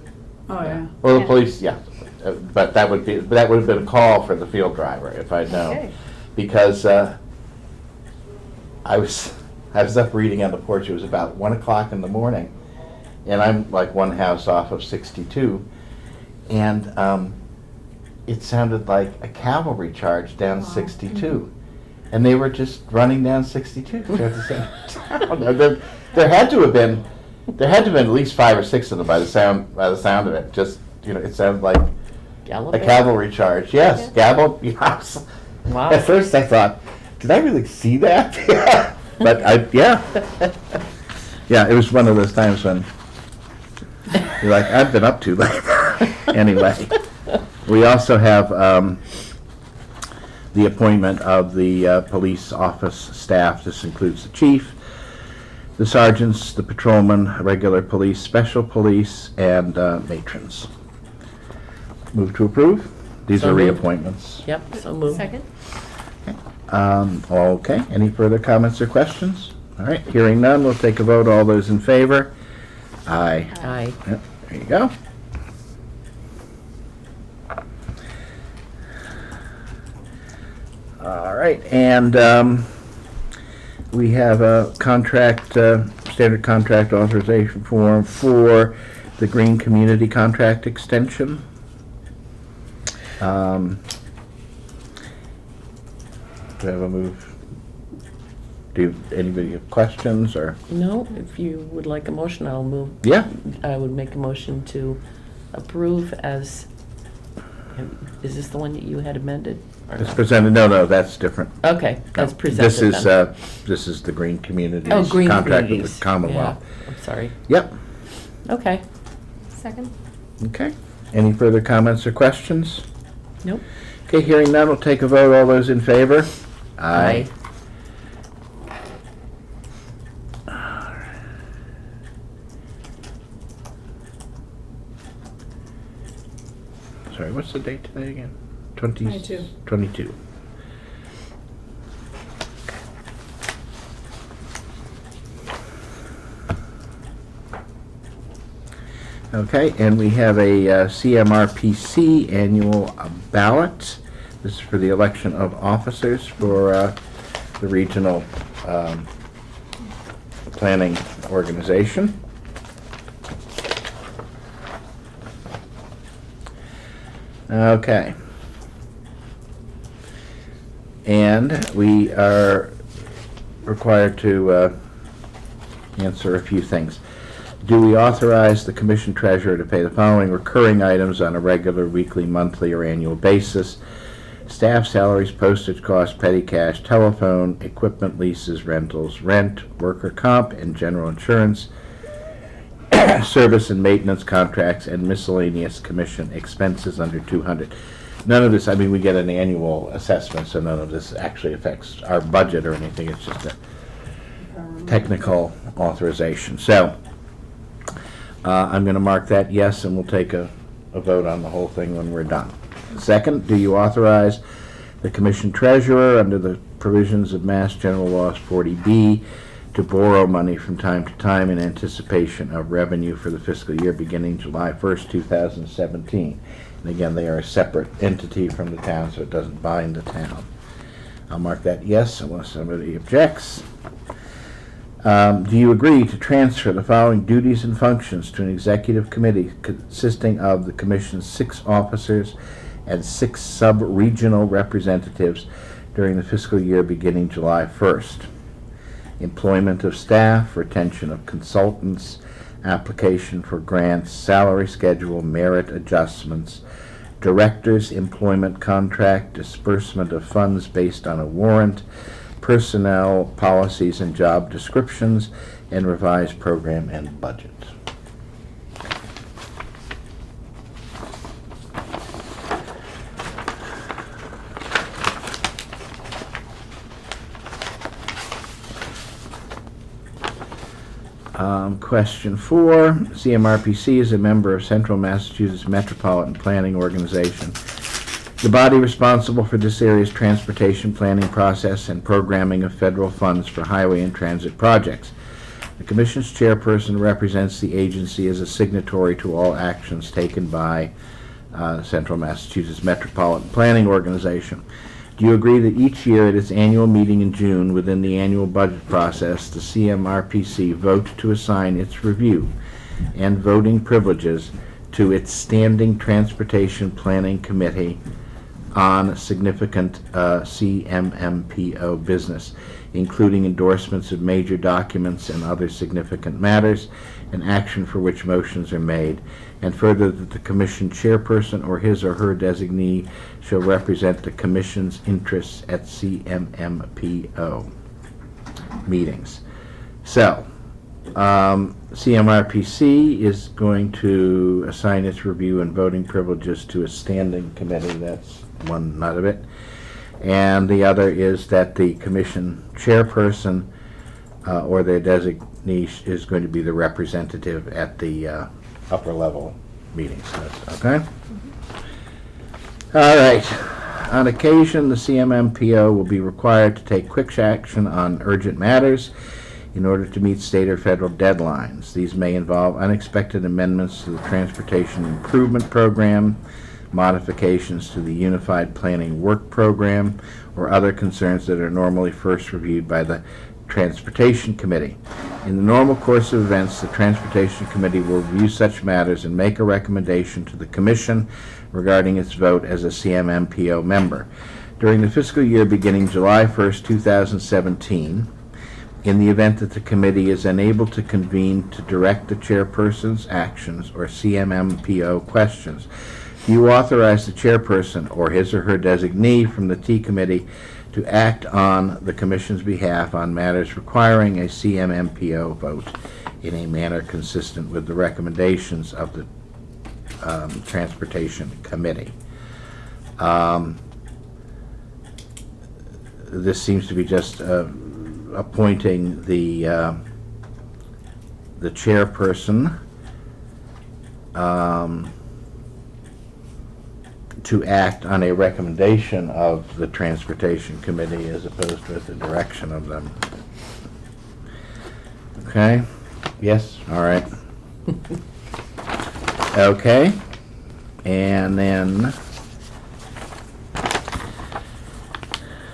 Oh, yeah. well, the Yeah. police, yeah, but that would have been a call for the field driver if I'd known, Okay. because I was up reading on the porch. It was about 1:00 in the morning, and I'm like one house off of 62, and it sounded like a cavalry charge down 62, and they were just running down 62 toward the center of town. There had to have been at least 5 or 6 of them by the sound of it. Just it sounded like a Galloping? cavalry charge. Yes, yes. Wow. At first I thought, did I really see that? But Yeah, it was one of those times when you're like, I've been up too late. Anyway, we also have the appointment of the police office staff. This includes the chief, the sergeants, the patrolmen, regular police, special police, and matrons. Move to approve. These So are moved. reappointments. Yep, so moved. Second? Okay, any further comments or questions? All right, hearing none, we'll take a vote. All those in favor? Aye. Aye. Yep, there you go. All right, and we have a contract, standard contract authorization form for the Green Community Contract Extension. Do I have a move? Do anybody have questions, or? No, if you would like a motion, I'll move. Yeah. I would make a motion to approve as, is this the one that you had amended? or It's not? presented, no, that's different. Okay, that's No, presented then. This is the Green Communities Oh, Green contract with Communities. the Commonwealth. Yeah, I'm sorry. Yep, Okay, Second? okay. Any further comments or questions? nope. Okay, hearing none, we'll take a vote. All those in favor? Aye. Sorry, what's the date today again? 22. 22. Okay, and we have a CMRPC annual ballot. This is for the election of officers for the regional planning organization. Okay. And we are required to answer a few things. Do we authorize the commission treasurer to pay the following recurring items on a regular, weekly, monthly, or annual basis? Staff salaries, postage costs, petty cash, telephone, equipment leases, rentals, rent, worker comp, and general insurance, service and maintenance contracts, and miscellaneous commission expenses under 200. None of this, I mean, we get an annual assessment, so none of this actually affects our budget or anything. It's just a technical authorization. So I'm going to mark that yes, and we'll take a vote on the whole thing when we're done. Second, do you authorize the commission treasurer, under the provisions of Mass General Laws 40B, to borrow money from time to time in anticipation of revenue for the fiscal year beginning July 1st, 2017? And again, they are a separate entity from the town, so it doesn't bind the town. I'll mark that yes unless somebody objects. Do you agree to transfer the following duties and functions to an executive committee consisting of the commission's 6 officers and 6 sub-regional representatives during the fiscal year beginning July 1st? Employment of staff, retention of consultants, application for grants, salary schedule, merit adjustments, director's employment contract, disbursement of funds based on a warrant, personnel policies and job descriptions, and revised program and budget. Question 4, CMRPC is a member of Central Massachusetts Metropolitan Planning Organization. The body responsible for this area's transportation planning process and programming of federal funds for highway and transit projects. The Commission's chairperson represents the agency as a signatory to all actions taken by Central Massachusetts Metropolitan Planning Organization. Do you agree that each year at its annual meeting in June, within the annual budget process, the CMRPC vote to assign its review and voting privileges to its Standing Transportation Planning Committee on significant CMMPO business, including endorsements of major documents and other significant matters, and action for which motions are made, and further that the Commission chairperson or his or her designee shall represent the Commission's interests at CMMPO meetings? So, CMRPC is going to assign its review and voting privileges to a standing committee. That's one nut of it. And the other is that the commission chairperson or their designee is going to be the representative at the upper level meetings. Okay? All right. On occasion, the CMMPO will be required to take quick action on urgent matters in order to meet state or federal deadlines. These may involve unexpected amendments to the Transportation Improvement Program, modifications to the Unified Planning Work Program, or other concerns that are normally first reviewed by the Transportation Committee. In the normal course of events, the Transportation Committee will review such matters and make a recommendation to the Commission regarding its vote as a CMMPO member. During the fiscal year beginning July 1st, 2017, in the event that the committee is unable to convene to direct the chairperson's actions or CMMPO questions, you authorize the chairperson or his or her designee from the T committee to act on the Commission's behalf on matters requiring a CMMPO vote in a manner consistent with the recommendations of the Transportation Committee. This seems to be just appointing the chairperson to act on a recommendation of the Transportation Committee as opposed to at the direction of them. Okay? Yes? All right. Okay. And then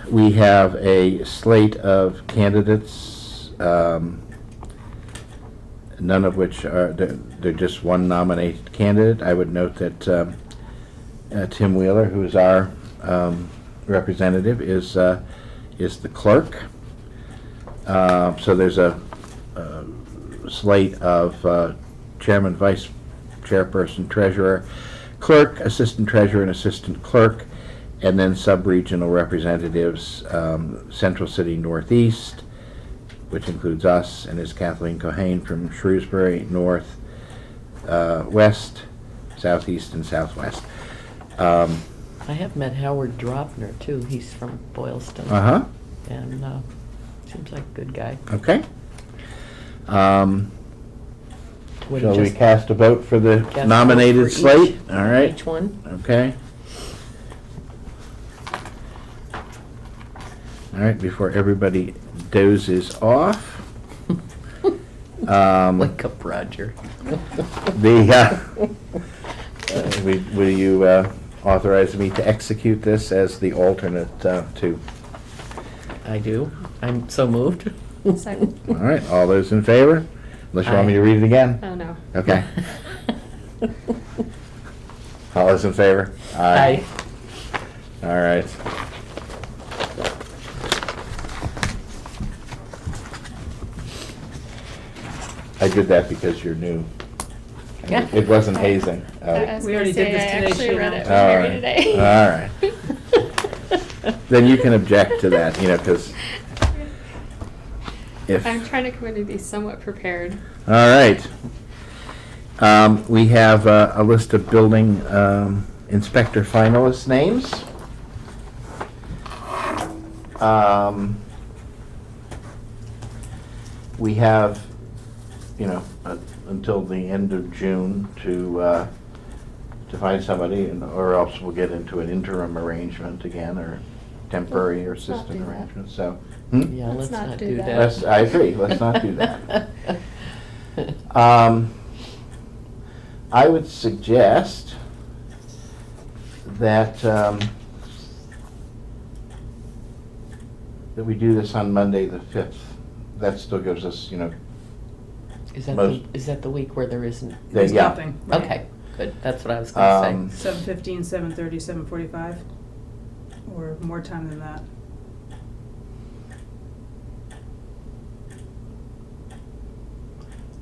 we have a slate of candidates, none of which are, they're just one nominated candidate. I would note that Tim Wheeler, who is our representative, is the clerk. So there's a slate of chairman, vice chairperson, treasurer, clerk, assistant treasurer, and assistant clerk, and then sub-regional representatives, Central City Northeast, which includes us, and is Kathleen Cohane from Shrewsbury, North, West, Southeast, and Southwest. I have met Howard Dropner, too. He's from Boylston. Uh-huh. And seems like a good guy. Okay. Would Shall you we just cast a vote for the cast a vote nominated for slate? All right. Each one? Okay. All right, before everybody dozes off. Wake up, Roger. Will you authorize me to execute this as the alternate to? I do. I'm so moved. Second. All right, all those in favor? Unless you want me to read it again? Oh, no. Okay. All those in favor? Aye. All right. I did that because you're new. Yeah. It wasn't hazing. I was We gonna already say, did this I today, actually Sheila. read it All with right. Mary today. All right. Then you can object to that, because if... I'm trying to come in to be somewhat prepared. All right. We have a list of building inspector finalist names. We have, until the end of June to find somebody, or else we'll get into an interim arrangement again, or temporary or Let's not assistant do that. arrangement. So, Yeah, let's not do that. that. I agree. Let's not do that. I would suggest that that we do this on Monday the 5th. That still gives us, Is that most- the week where there isn't? There's yeah. nothing. right. Okay, good. That's what I was gonna say. 7:15, 7:30, 7:45, or more time than that.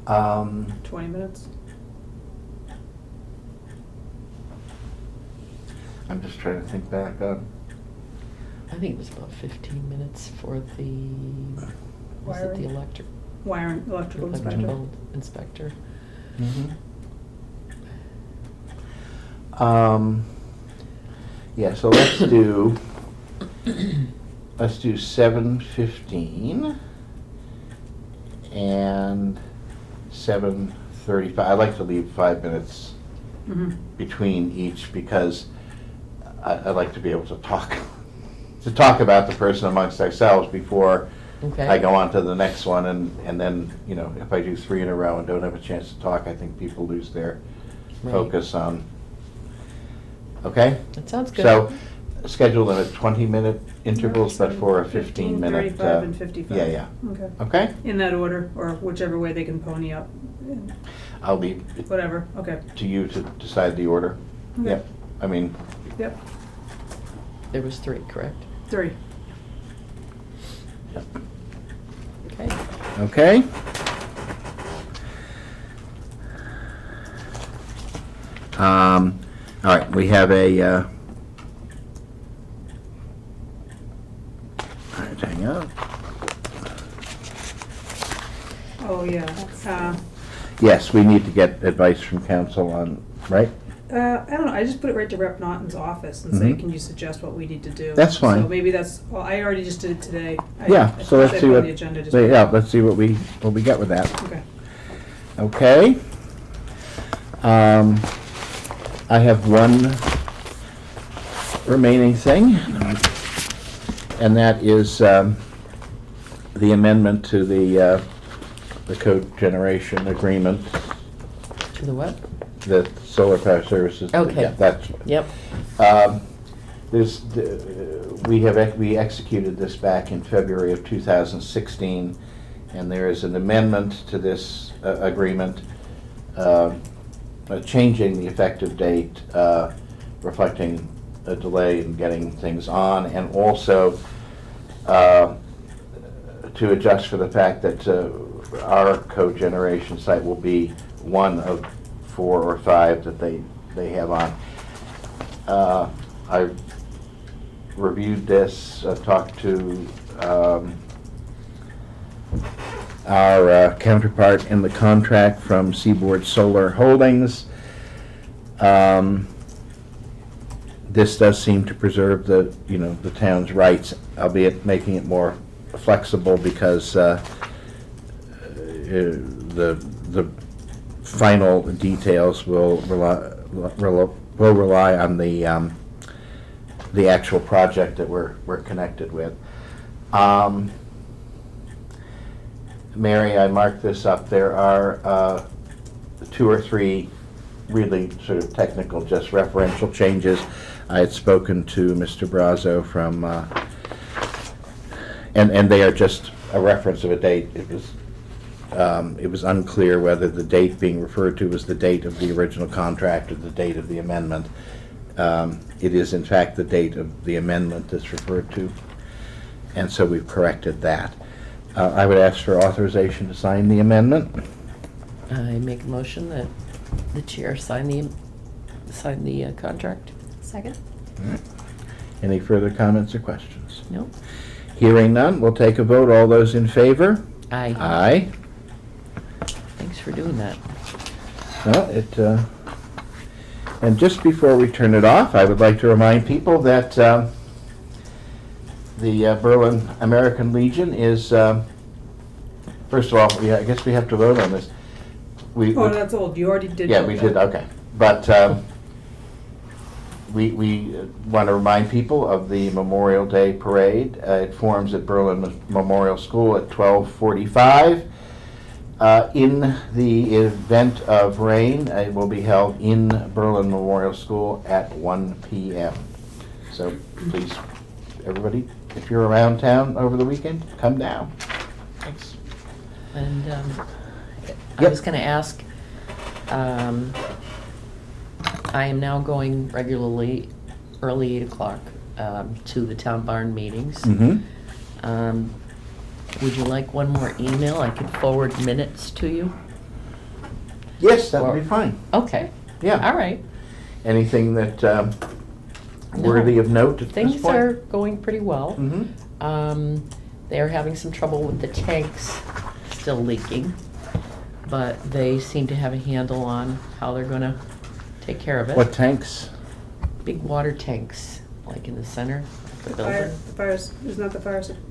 Um, 20 minutes. I'm just trying to think back on. I think it was about 15 minutes for the, was it Wiring? the electric? wiring, electrical inspector. Electrical inspector. Yeah, so let's do 7:15 and 7:35. I'd like to leave 5 minutes Mhm. between each because I'd like to be able to talk about the person amongst ourselves before Okay. I go on to the next one, and then, if I do 3 in a row and don't have a chance to talk, I think people lose their Right. focus on, okay? That sounds good. So, schedule them at 20-minute intervals, but for a 15-minute. 35 and 55. Yeah. Okay. Okay? In that order, or whichever way they can pony up, I'll leave it whatever, okay. to you to decide the order. Okay. Yep, I mean, Yep, There was 3, correct? 3. Okay. okay? All right, we have a, all right, hang on. Oh, yeah. Yes, we need to get advice from council on, right? I don't know, I just put it right to Rep. Naughton's office and say, Mhm. can you suggest what we need to do? That's fine. So maybe well, I already just did it today. Yeah, so let's see what, The agenda just. let's see what we get with that. Okay. Okay. I have one remaining thing, and that is the amendment to the code generation agreement, To the what? the solar power services. Okay. Yeah, that's, Yep. we executed this back in February of 2016, and there is an amendment to this agreement changing the effective date, reflecting a delay in getting things on, and also to adjust for the fact that our cogeneration site will be one of 4 or 5 that they have on. I reviewed this, talked to our counterpart in the contract from Seaboard Solar Holdings. This does seem to preserve the town's rights, albeit making it more flexible because the final details will rely on the actual project that we're connected with. Mary, I marked this up. There are 2 or 3 really sort of technical, just referential changes. I had spoken to Mr. Brazo from, and they are just a reference of a date. It was unclear whether the date being referred to was the date of the original contract or the date of the amendment. It is in fact the date of the amendment that's referred to, and so we've corrected that. I would ask for authorization to sign the amendment. I make a motion that the chair sign the contract. Second? All right. Any further comments or questions? No? Hearing none, we'll take a vote. All those in favor? Aye. Aye. Thanks for doing that. Well, and just before we turn it off, I would like to remind people that the Berlin American Legion is, first of all, I guess we have to vote on this. Oh, that's old, you already did. Yeah, we did, okay. But we want to remind people of the Memorial Day Parade. It forms at Berlin Memorial School at 12:45. In the event of rain, it will be held in Berlin Memorial School at 1 p.m. So please, everybody, if you're around town over the weekend, come down. Thanks. And I Yep. was going to ask, I am now going regularly, early 8 o'clock, to the town barn meetings. Mm-hmm. Would you like one more email? I could forward minutes to you. Yes, that would be fine. Okay. Yeah. All right. Anything that worthy of note at this point? Things are going pretty well. Mm-hmm. They're having some trouble with the tanks still leaking, but they seem to have a handle on how they're gonna take care of it. What tanks? Big water tanks, like in the center of the Fire, building. isn't that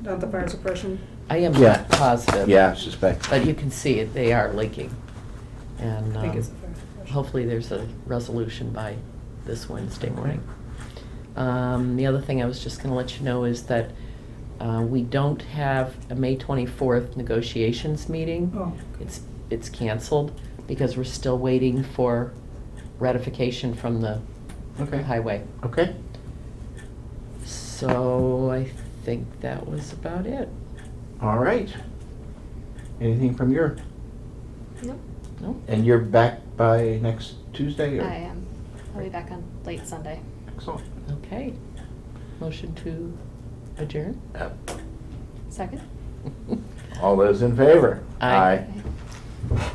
not the fire suppression? I am Yeah. not positive. Yeah, I suspect. But you can see it, they are leaking. And I think it's the fire suppression. hopefully there's a resolution by this Wednesday morning. The other thing I was just gonna let you know is that we don't have a May 24th negotiations meeting. Oh, It's canceled because we're still waiting for ratification from the Okay. highway. Okay. So I think that was about it. All right. Anything from your, Nope, No? and you're back by next Tuesday? Or? I am. I'll be back on late Sunday. Excellent. Okay. Motion to adjourn? Second? All those in favor? Aye. Okay.